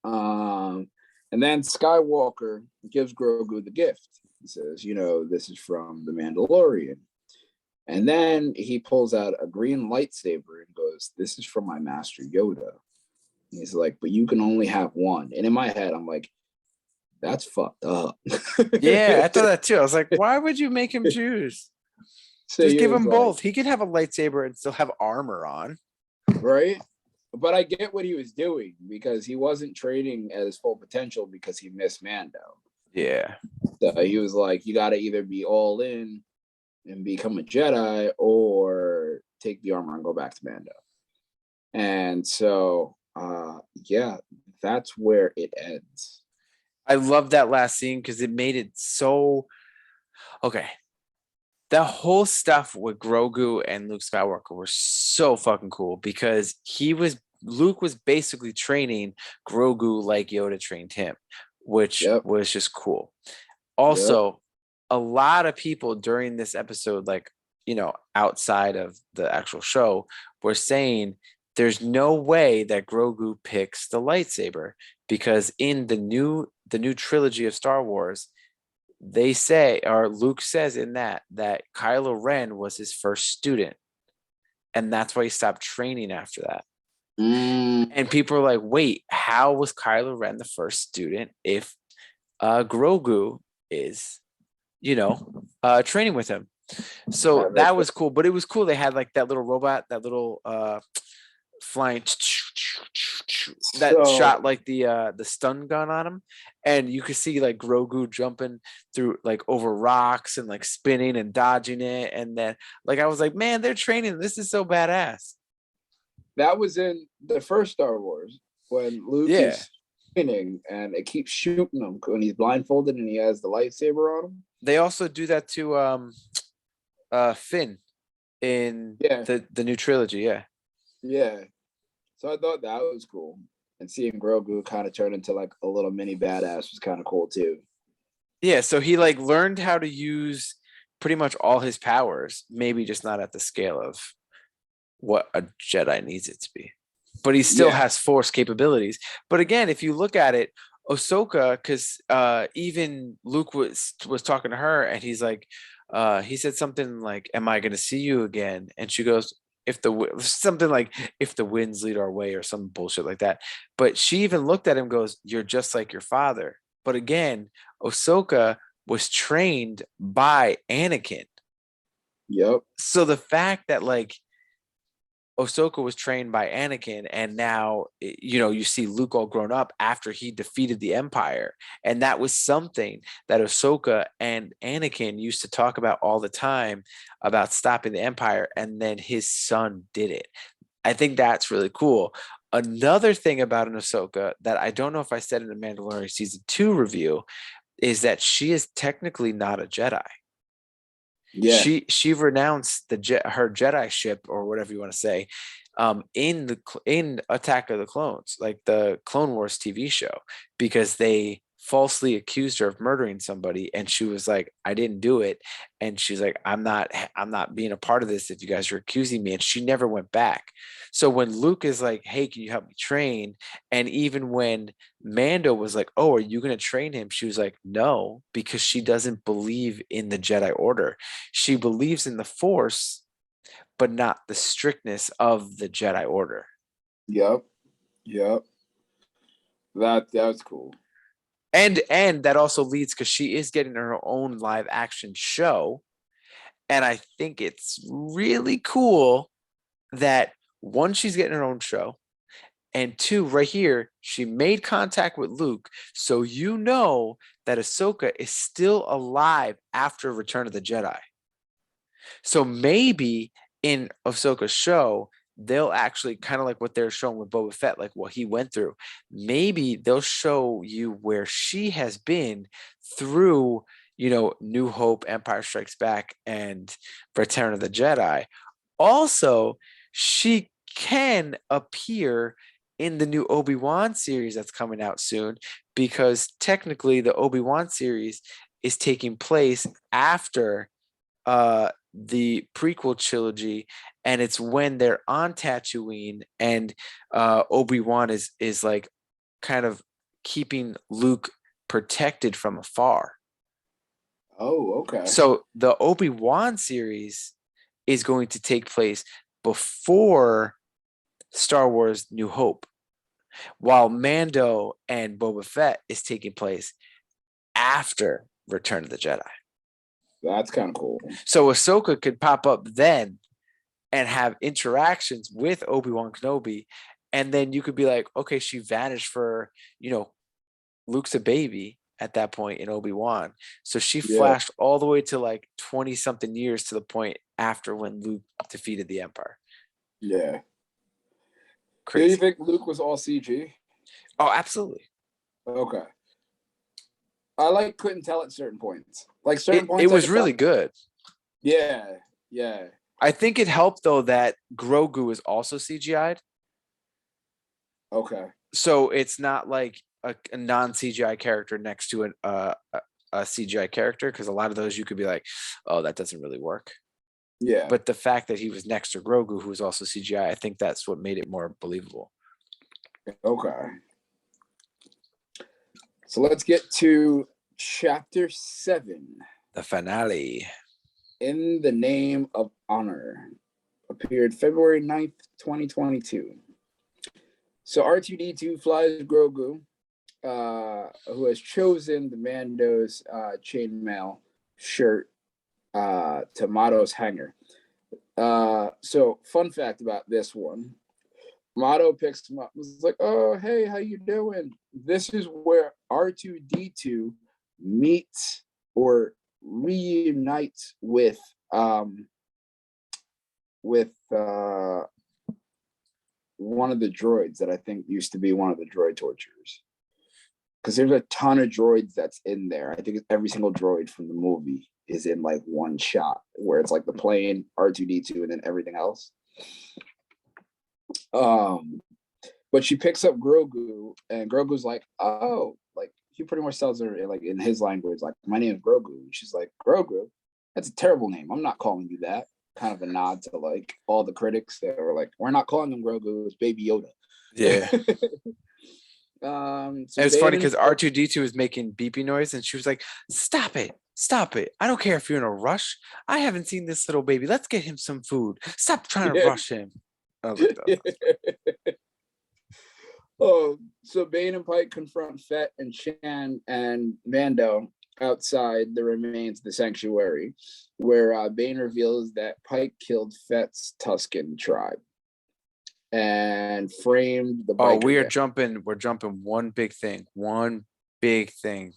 And then Skywalker gives Grogu the gift. He says, this is from the Mandalorian. And then he pulls out a green lightsaber and goes, this is from my master Yoda. And he's like, but you can only have one. And in my head, I'm like, that's fucked up. Yeah, I thought that too. I was like, why would you make him choose? So just give him both. He could have a lightsaber and still have armor on. Right? But I get what he was doing, because he wasn't training at his full potential because he missed Mando. Yeah. So he was like, you got to either be all in and become a Jedi, or take the armor and go back to Mando. And so, that's where it ends. I love that last scene because it made it so okay. The whole stuff with Grogu and Luke Skywalker were so fucking cool, because Luke was basically training Grogu like Yoda trained him, which was just cool. Also, a lot of people during this episode, like, outside of the actual show, were saying there's no way that Grogu picks the lightsaber, because in the new trilogy of Star Wars, they say, or Luke says in that Kylo Ren was his first student, and that's why he stopped training after that. And people are like, wait, how was Kylo Ren the first student if Grogu is training with him? So that was cool. But it was cool, they had like that little robot, that little flying that shot like the stun gun on him, and you could see like Grogu jumping through like over rocks and like spinning and dodging it, and then like I was like, man, they're training, this is so badass. That was in the first Star Wars when Luke is training, and it keeps shooting him when he's blindfolded and he has the lightsaber on him. They also do that to Finn in Yeah, the new trilogy. Yeah. yeah. So I thought that was cool, and seeing Grogu kind of turn into like a little mini badass was kind of cool too. Yeah, so he like learned how to use pretty much all his powers, maybe just not at the scale of what a Jedi needs it to be. But he still Yeah, has force capabilities. But again, if you look at it, Ahsoka, because even Luke was talking to her, and he's like, he said something like, "Am I going to see you again?" And she goes, "If something like if the winds lead our way," or some bullshit like that. But she even looked at him, goes, "You're just like your father." But again, Ahsoka was trained by Anakin. yep, So the fact that like Ahsoka was trained by Anakin, and now you see Luke all grown up after he defeated the Empire, and that was something that Ahsoka and Anakin used to talk about all the time about stopping the Empire, and then his son did it. I think that's really cool. Another thing about an Ahsoka that I don't know if I said in the Mandalorian season 2 review is that she is technically not a Jedi. yeah. She renounced her Jedi ship, or whatever you want to say, in Attack of the Clones, like the Clone Wars TV show, because they falsely accused her of murdering somebody, and she was like, "I didn't do it," and she's like, I'm not being a part of this if you guys are accusing me," and she never went back. So when Luke is like, "Hey, can you help me train?" And even when Mando was like, "Oh, are you going to train him?" She was like, "No," because she doesn't believe in the Jedi Order. She believes in the Force, but not the strictness of the Jedi Order. Yep. Yep. That's cool. And that also leads, because she is getting her own live action show. And I think it's really cool that one, she's getting her own show. And two, right here, she made contact with Luke. So that Ahsoka is still alive after Return of the Jedi. So maybe in Ahsoka's show, they'll actually kind of like what they're showing with Boba Fett, like what he went through. Maybe they'll show you where she has been through, New Hope, Empire Strikes Back, and Return of the Jedi. Also, she can appear in the new Obi-Wan series that's coming out soon, because technically the Obi-Wan series is taking place after the prequel trilogy, and it's when they're on Tatooine, and Obi-Wan is like kind of keeping Luke protected from afar. Oh, okay. So the Obi-Wan series is going to take place before Star Wars New Hope, while Mando and Boba Fett is taking place after Return of the Jedi. That's kind of cool. So Ahsoka could pop up then and have interactions with Obi-Wan Kenobi, and then you could be like, okay, she vanished for, Luke's a baby at that point in Obi-Wan. So she Yeah. flashed all the way to like 20 something years to the point after when Luke defeated the Empire. Yeah. Do you Crazy. think Luke was all CG? Oh, absolutely. Okay. I couldn't tell at certain points. Like certain It points I was could tell. really good. Yeah. Yeah. I think it helped though that Grogu is also CGI'd. Okay. So it's not like a non-CGI character next to a CGI character, because a lot of those you could be like, oh, that doesn't really work. Yeah. But the fact that he was next to Grogu, who was also CGI, I think that's what made it more believable. Okay. So let's get to chapter 7. The finale. In the Name of Honor. Appeared February 9th, 2022. So R2D2 flies Grogu, who has chosen the Mando's chainmail shirt to Mato's hanger. So fun fact about this one. Mato picks him up. It's like, oh, hey, how you doing? This is where R2D2 meets or reunites with one of the droids that I think used to be one of the droid torturers. because there's a ton of droids that's in there. I think every single droid from the movie is in like one shot, where it's like the plane, R2D2, and then everything else. But she picks up Grogu, and Grogu's like, oh, like he pretty much tells her like in his language, like, my name is Grogu. And she's like, Grogu? That's a terrible name. I'm not calling you that. Kind of a nod to like all the critics that were like, we're not calling him Grogu, it's Baby Yoda. Yeah. So It's funny because R2D2 was making beepy noise, and she was like, stop it. Stop it. I don't care if you're in a rush. I haven't seen this little baby. Let's get him some food. Stop trying to rush him. I was like, oh, so Bane and Pike confront Fett and Shan and Mando outside the remains of the sanctuary, where Bane reveals that Pike killed Fett's Tuscan tribe and framed the oh, we're jumping one big thing. One big thing.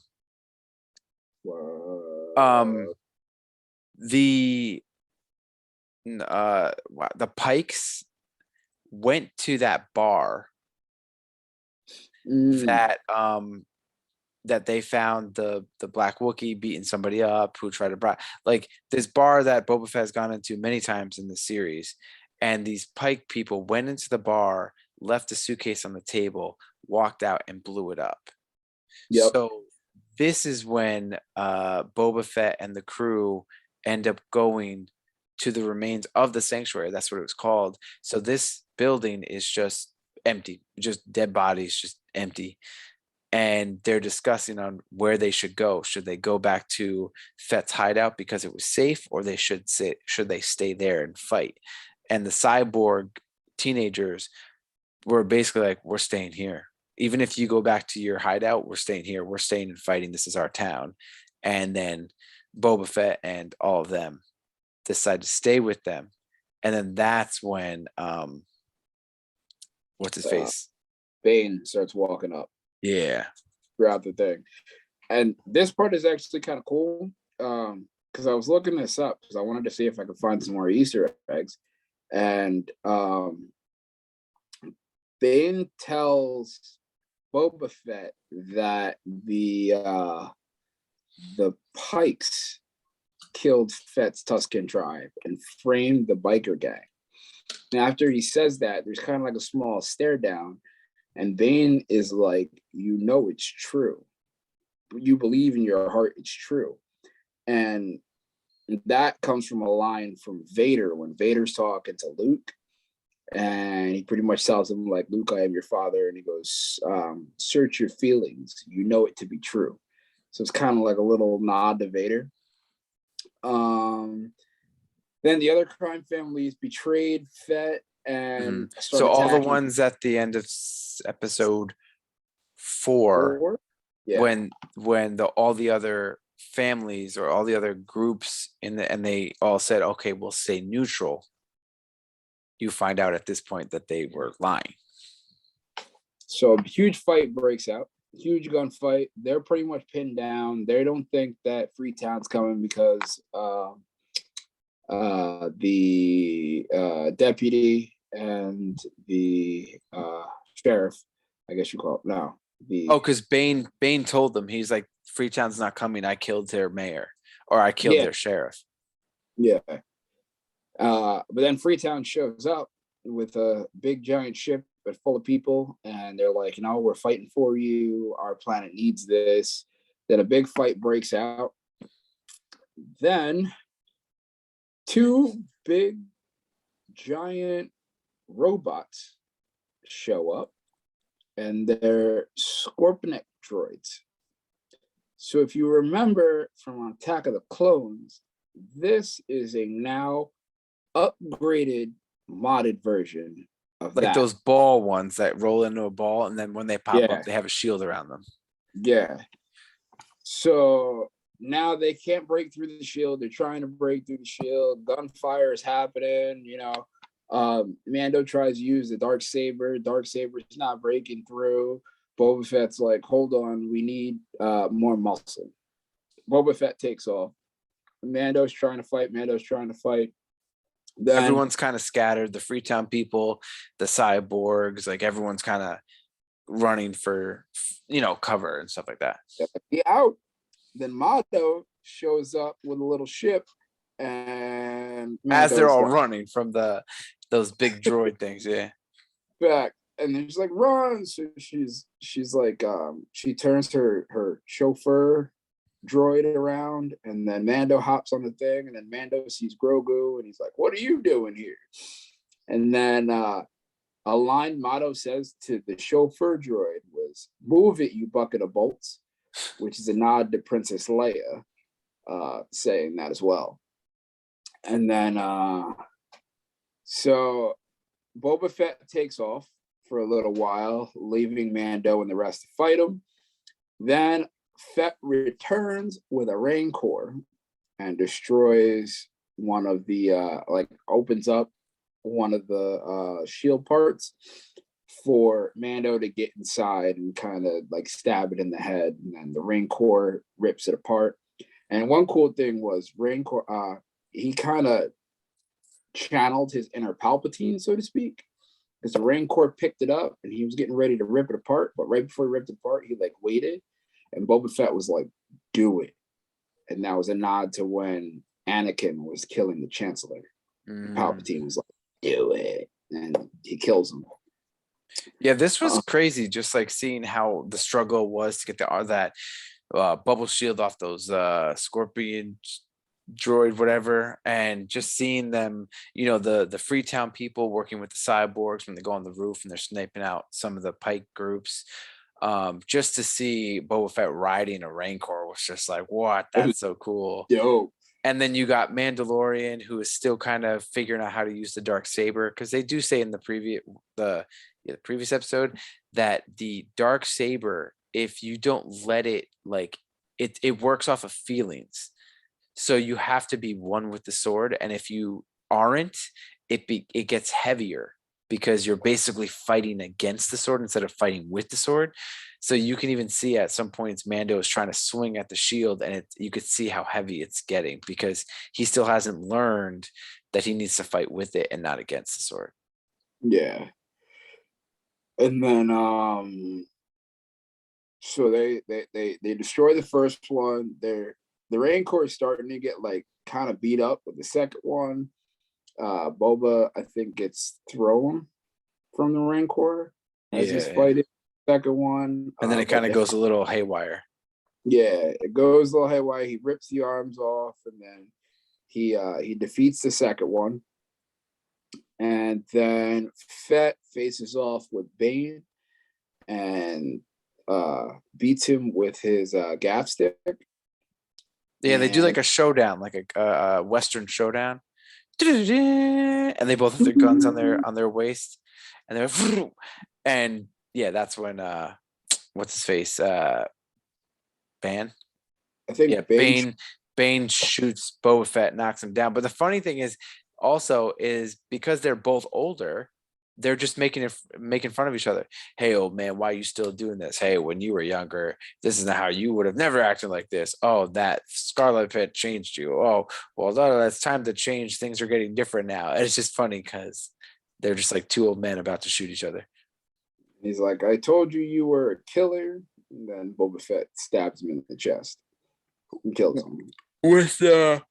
The Pikes went to that bar that that they found the Black Wookiee beating somebody up who tried to like this bar that Boba Fett has gone into many times in the series, and these Pike people went into the bar, left a suitcase on the table, walked out, and blew it up. Yep. So this is when Boba Fett and the crew end up going to the remains of the sanctuary. That's what it was called. So this building is just empty, just dead bodies, just empty. And they're discussing on where they should go. Should they go back to Fett's hideout because it was safe, or should they stay there and fight? And the cyborg teenagers were basically like, we're staying here. Even if you go back to your hideout, we're staying here. We're staying and fighting. This is our town. And then Boba Fett and all of them decide to stay with them. And then that's when what's his face? Bane starts walking up. Yeah. Throughout the thing. And this part is actually kind of cool. Because I was looking this up because I wanted to see if I could find some more Easter eggs. And Bane tells Boba Fett that the Pikes killed Fett's Tuscan tribe and framed the biker gang. And after he says that, there's kind of like a small stare down, and Bane is like, you know it's true. You believe in your heart it's true. And that comes from a line from Vader when Vader's talking to Luke. And he pretty much tells him, like, Luke, I am your father. And he goes, search your feelings. You know it to be true. So it's kind of like a little nod to Vader. Then the other crime families betrayed Fett and so all the ones at the end of episode 4, yeah. when all the other families or all the other groups and they all said, okay, we'll stay neutral. You find out at this point that they were lying. So a huge fight breaks out, huge gunfight. They're pretty much pinned down. They don't think that Freetown's coming because the deputy and the sheriff, I guess you call it now. Because Bane told them, he's like, Freetown's not coming. I killed their mayor, or I killed their sheriff. Yeah. But then Freetown shows up with a big giant ship but full of people, and they're like, we're fighting for you. Our planet needs this. Then a big fight breaks out. Then 2 big giant robots show up, and they're Scorpionic droids. So if you remember from Attack of the Clones, this is a now upgraded, modded version of like those ball ones that roll into a ball, and then when they pop up, they have a shield around them. Yeah. So now they can't break through the shield. They're trying to break through the shield. Gunfire is happening. Mando tries to use the Darksaber. Darksaber's not breaking through. Boba Fett's like, hold on, we need more muscle. Boba Fett takes off. Mando's trying to fight. Then, everyone's kind of scattered. The Freetown people, the cyborgs, like everyone's kind of running for cover and stuff like that. He out. Then Mando shows up with a little ship, and As they're Mando's all like, running from those big droid things, yeah. back, and then she's like, run. So she's like, she turns her chauffeur droid around, and then Mando hops on the thing, and then Mando sees Grogu, and he's like, what are you doing here? And then a line Mando says to the chauffeur droid was, move it, you bucket of bolts, which is a nod to Princess Leia saying that as well. And then so Boba Fett takes off for a little while, leaving Mando and the rest to fight him. Then Fett returns with a Rancor and destroys one of the opens up one of the shield parts for Mando to get inside and kind of like stab it in the head, and then the Rancor rips it apart. And one cool thing was Rancor, he kind of channeled his inner Palpatine, so to speak, because the Rancor picked it up and he was getting ready to rip it apart, but right before he ripped it apart, he like waited, and Boba Fett was like, "Do it," and that was a nod to when Anakin was killing the Chancellor. Palpatine was like, "Do it," and he kills him. Yeah, this was crazy. Just like seeing how the struggle was to get that bubble shield off those Scorpion droid, whatever, and just seeing them, the Freetown people working with the cyborgs when they go on the roof and they're sniping out some of the Pike groups. Just to see Boba Fett riding a Rancor was just like, what? That's so cool. Dope. And then you got Mandalorian, who is still kind of figuring out how to use the dark saber, because they do say in the previous episode that the dark saber, if you don't let it, like it works off of feelings. So you have to be one with the sword, and if you aren't, it gets heavier because you're basically fighting against the sword instead of fighting with the sword. So you can even see at some points Mando is trying to swing at the shield, and you could see how heavy it's getting because he still hasn't learned that he needs to fight with it and not against the sword. Yeah. And then so they destroy the first one. The Rancor is starting to get like kind of beat up with the second one. Boba, I think, gets thrown from the Rancor as he's fighting the second one. And then it kind of goes a little haywire. Yeah, it goes a little haywire. He rips the arms off, and then he defeats the second one. And then Fett faces off with Bane and beats him with his gaff stick. Yeah, they do like a showdown, like a Western showdown. And they both have their guns on their waist, and they're and yeah, that's when what's his face, Ban, I think Bane shoots Boba Fett, knocks him down. But the funny thing is also is because they're both older, they're just making fun of each other. Hey, old man, why are you still doing this? Hey, when you were younger, this is not how you would have never acted like this. Oh, that Scarlet Pit changed you. Oh, well, that's time to change. Things are getting different now. And it's just funny because they're just like two old men about to shoot each other. He's like, I told you were a killer. And then Boba Fett stabs him in the chest and kills him with the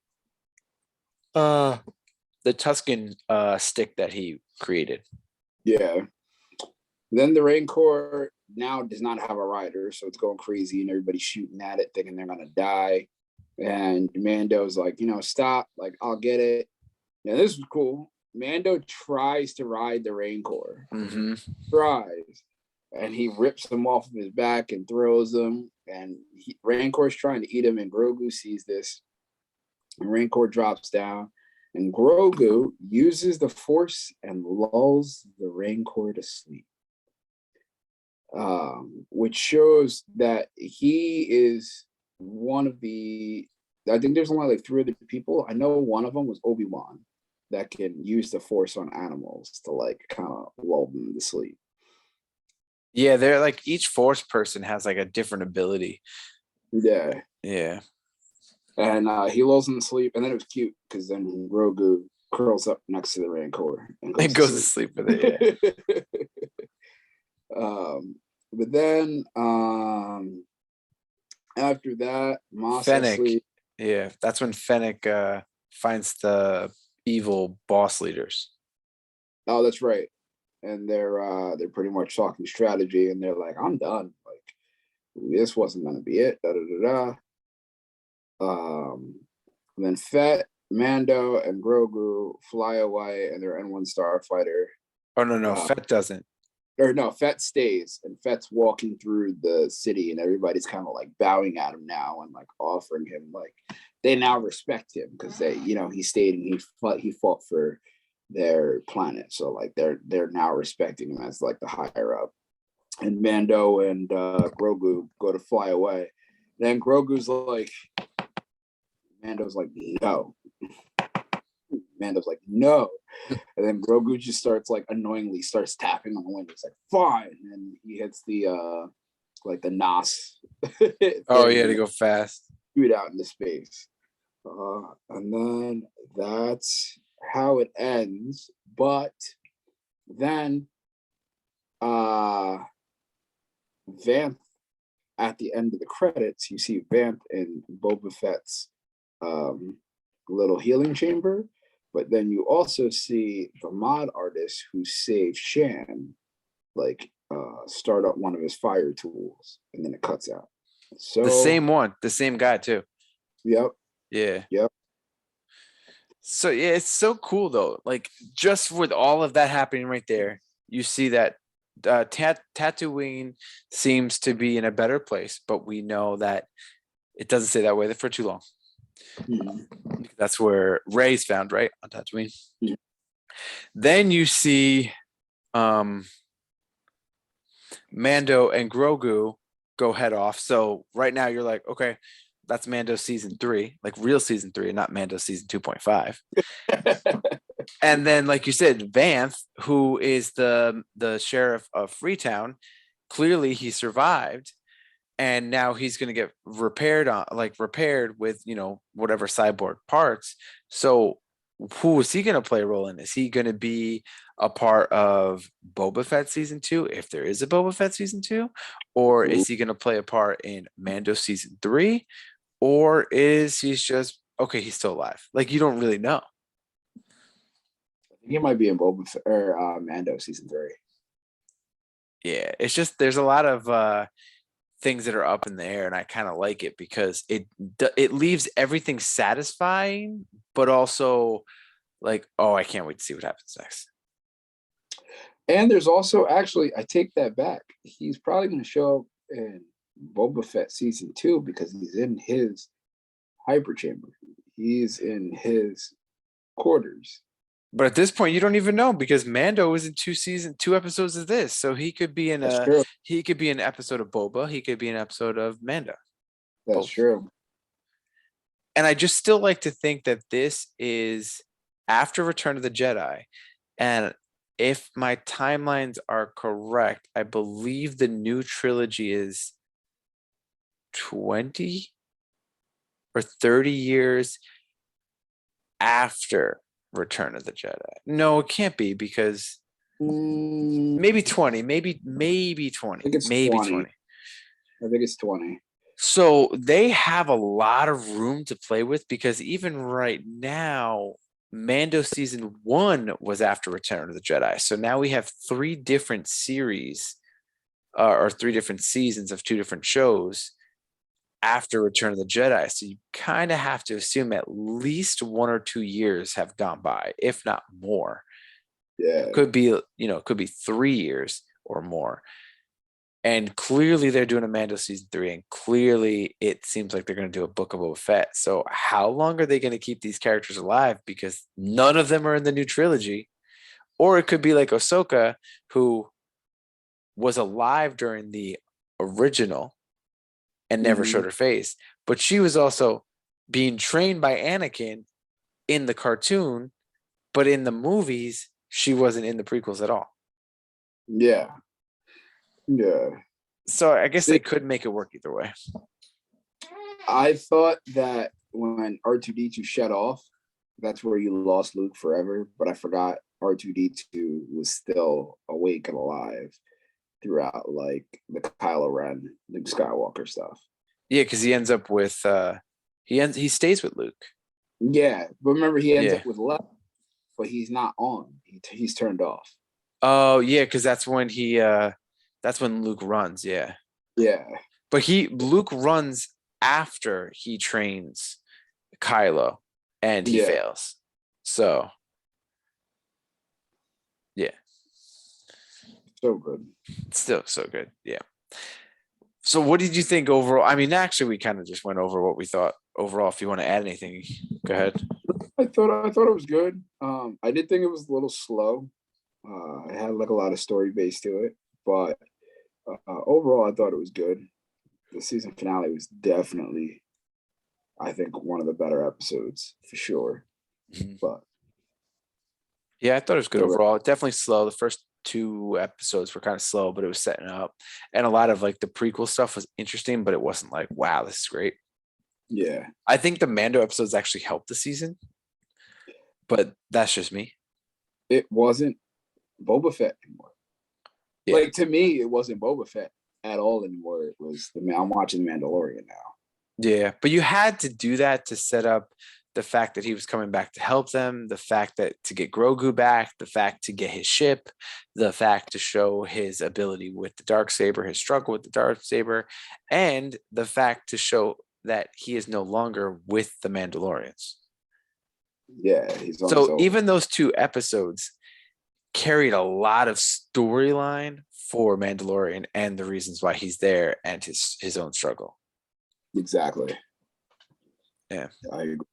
Tuscan stick that he created. Yeah. Then the Rancor now does not have a rider, so it's going crazy, and everybody's shooting at it, thinking they're gonna die. And Mando's like, stop, like, I'll get it. Now this is cool. Mando tries to ride the Rancor. Tries. And he rips him off of his back and throws him. And Rancor's trying to eat him, and Grogu sees this. And Rancor drops down. And Grogu uses the Force and lulls the Rancor to sleep, which shows that he is one of the. I think there's only like 3 other people. I know one of them was Obi-Wan that can use the Force on animals to like kind of lull them to sleep. Yeah, they're like each Force person has like a different ability. Yeah. Yeah. And he lulls him to sleep, and then it was cute because then Grogu curls up next to the Rancor and goes to sleep with it. Yeah. But then after that, Mos Fennec. Eisley. Yeah, that's when Fennec finds the evil boss leaders. Oh, that's right. And they're pretty much talking strategy, and they're like, "I'm done. Like this wasn't gonna be it." Da da da da. And then Fett, Mando, and Grogu fly away, and they're in one starfighter. Oh no, no, Uh, Fett doesn't. or no, Fett stays, and Fett's walking through the city, and everybody's kind of like bowing at him now and like offering him like they now respect him because they, he stayed and he fought for their planet, so like they're now respecting him as like the higher up. And Mando and Grogu go to fly away. Then Mando's like, no. Mando's like, no. And then Grogu just starts like annoyingly starts tapping on the window. It's like, fine. And he hits the like the NOS. Oh yeah, to go fast. Shoot out into space. And then that's how it ends. But then Vanth, at the end of the credits, you see Vanth in Boba Fett's little healing chamber, but then you also see the mod artist who saved Shan, like start up one of his fire tools, and then it cuts out. So The same one, the same guy too. Yep. Yeah. Yep. So yeah, it's so cool though. Like just with all of that happening right there, you see that Tatooine seems to be in a better place, but we know that it doesn't stay that way for too long. Mm-hmm. That's where Rey's found, right, on Tatooine. Yeah. Then you see Mando and Grogu go head off. So right now you're like, okay, that's Mando season 3, like real season 3, not Mando season 2.5. And then, like you said, Vanth, who is the sheriff of Freetown, clearly he survived, and now he's going to get repaired with whatever cyborg parts. So who is he going to play a role in? Is he going to be a part of Boba Fett season 2, if there is a Boba Fett season 2, or is he going to play a part in Mando season 3, or is he's just okay? He's still alive. Like you don't really know. He might be in Boba Fett or Mando season 3. Yeah, it's just there's a lot of things that are up in the air, and I kind of like it because it leaves everything satisfying, but also like, oh, I can't wait to see what happens next. And there's also actually, I take that back. He's probably going to show up in Boba Fett season 2 because he's in his hyper chamber. He's in his quarters. But at this point, you don't even know because Mando is in 2 episodes of this, so he could be in That's true. he could be an episode of Boba, he could be an episode of Mando. That's Both. true. And I just still like to think that this is after Return of the Jedi, and if my timelines are correct, I believe the new trilogy is 20 or 30 years after Return of the Jedi. No, it can't be because maybe 20, maybe 20, I think it's maybe 20. 20. I think it's 20. So they have a lot of room to play with because even right now, Mando season 1 was after Return of the Jedi. So now we have 3 different series or 3 different seasons of 2 different shows after Return of the Jedi. So you kind of have to assume at least 1 or 2 years have gone by, if not more. Yeah. It could be 3 years or more. And clearly they're doing a Mando season 3, and clearly it seems like they're going to do a Book of Boba Fett. So how long are they going to keep these characters alive? Because none of them are in the new trilogy. Or it could be like Ahsoka, who was alive during the original and never showed her face. But she was also being trained by Anakin in the cartoon, but in the movies, she wasn't in the prequels at all. Yeah. Yeah. So I guess they could make it work either way. I thought that when R2D2 shut off, that's where you lost Luke forever, but I forgot R2D2 was still awake and alive. throughout like the Kylo Ren, Luke Skywalker stuff. Yeah, because he ends up with he stays with Luke. Yeah, but remember he ends Yeah. up with left, but he's not on. He's turned off. Oh yeah, because that's when Luke runs. Yeah. Yeah. But Luke runs after he trains Kylo, and he fails. So yeah, so good. Still so good. Yeah. So what did you think overall? I mean, actually, we kind of just went over what we thought overall. If you want to add anything, go ahead. I thought it was good. I did think it was a little slow. It had like a lot of story base to it, but overall, I thought it was good. The season finale was definitely, I think, one of the better episodes for sure. Mm-hmm. But yeah, I thought it was good overall. Definitely slow. The first 2 episodes were kind of slow, but it was setting up, and a lot of like the prequel stuff was interesting, but it wasn't like, wow, this is great. Yeah, I think the Mando episodes actually helped the season, but that's just me. It wasn't Boba Fett anymore. Yeah. Like to me, it wasn't Boba Fett at all anymore. It was I'm watching Mandalorian now. Yeah, but you had to do that to set up the fact that he was coming back to help them, the fact that to get Grogu back, the fact to get his ship, the fact to show his ability with the Darksaber, his struggle with the Darksaber, and the fact to show that he is no longer with the Mandalorians. Yeah, he's on so even those 2 episodes carried a lot of storyline for Mandalorian and the reasons why he's there and his own struggle. Exactly. Yeah. I agree.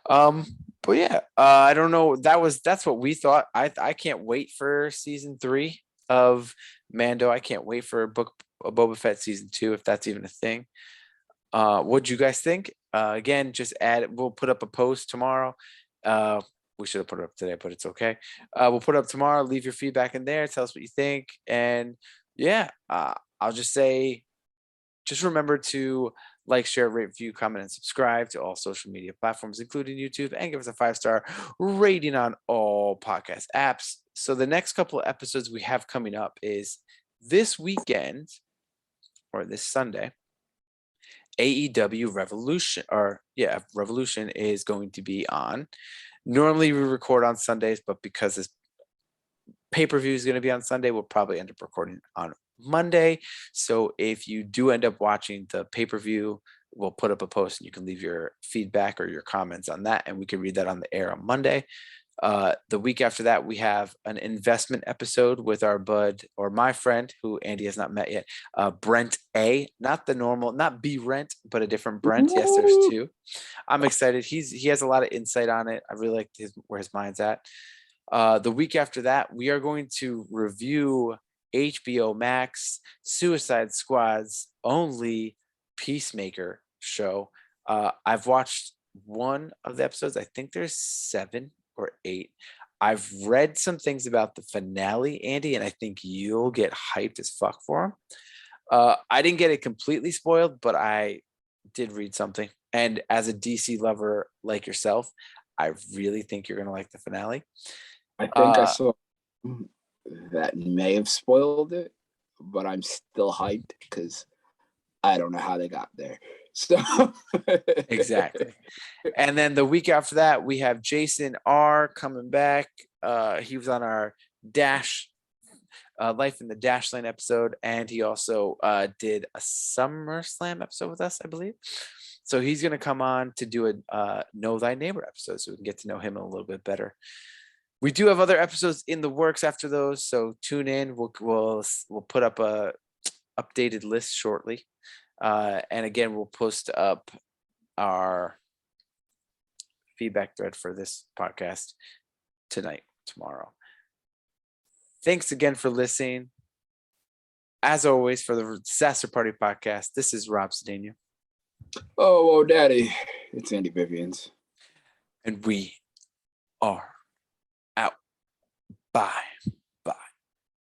But yeah, I don't know. That's what we thought. I can't wait for season 3 of Mando. I can't wait for a Boba Fett season 2, if that's even a thing. What'd you guys think? Again, just we'll put up a post tomorrow. We should have put it up today, but it's okay. We'll put it up tomorrow. Leave your feedback in there. Tell us what you think. And yeah, I'll just say, just remember to like, share, rate, review, comment, and subscribe to all social media platforms, including YouTube, and give us a 5-star rating on all podcast apps. So the next couple of episodes we have coming up is this weekend, or this Sunday, AEW Revolution is going to be on. Normally we record on Sundays, but because this pay-per-view is going to be on Sunday, we'll probably end up recording on Monday. So if you do end up watching the pay-per-view, we'll put up a post and you can leave your feedback or your comments on that, and we can read that on the air on Monday. The week after that, we have an investment episode with our bud, or my friend, who Andy has not met yet, Brent A. Not the normal, not B Rent, but a different Brent. Yes, there's 2. I'm excited. He has a lot of insight on it. I really like where his mind's at. The week after that, we are going to review HBO Max Suicide Squad's only Peacemaker show. I've watched 1 of the episodes. I think there's 7 or 8. I've read some things about the finale, Andy, and I think you'll get hyped as fuck for them. I didn't get it completely spoiled, but I did read something. And as a DC lover like yourself, I really think you're going to like the finale. I think I saw that may have spoiled it, but I'm still hyped because I don't know how they got there. So exactly. And then the week after that, we have Jason R coming back. He was on our Life in the Dash Lane episode, and he also did a SummerSlam episode with us, I believe. So he's going to come on to do a Know Thy Neighbor episode, so we can get to know him a little bit better. We do have other episodes in the works after those, so tune in. We'll put up a updated list shortly, and again, we'll post up our feedback thread for this podcast tomorrow. Thanks again for listening. As always, for the Disaster Party podcast, this is Rob Cedeno. Oh, Daddy, it's Andy Vivians, and we are out. Bye.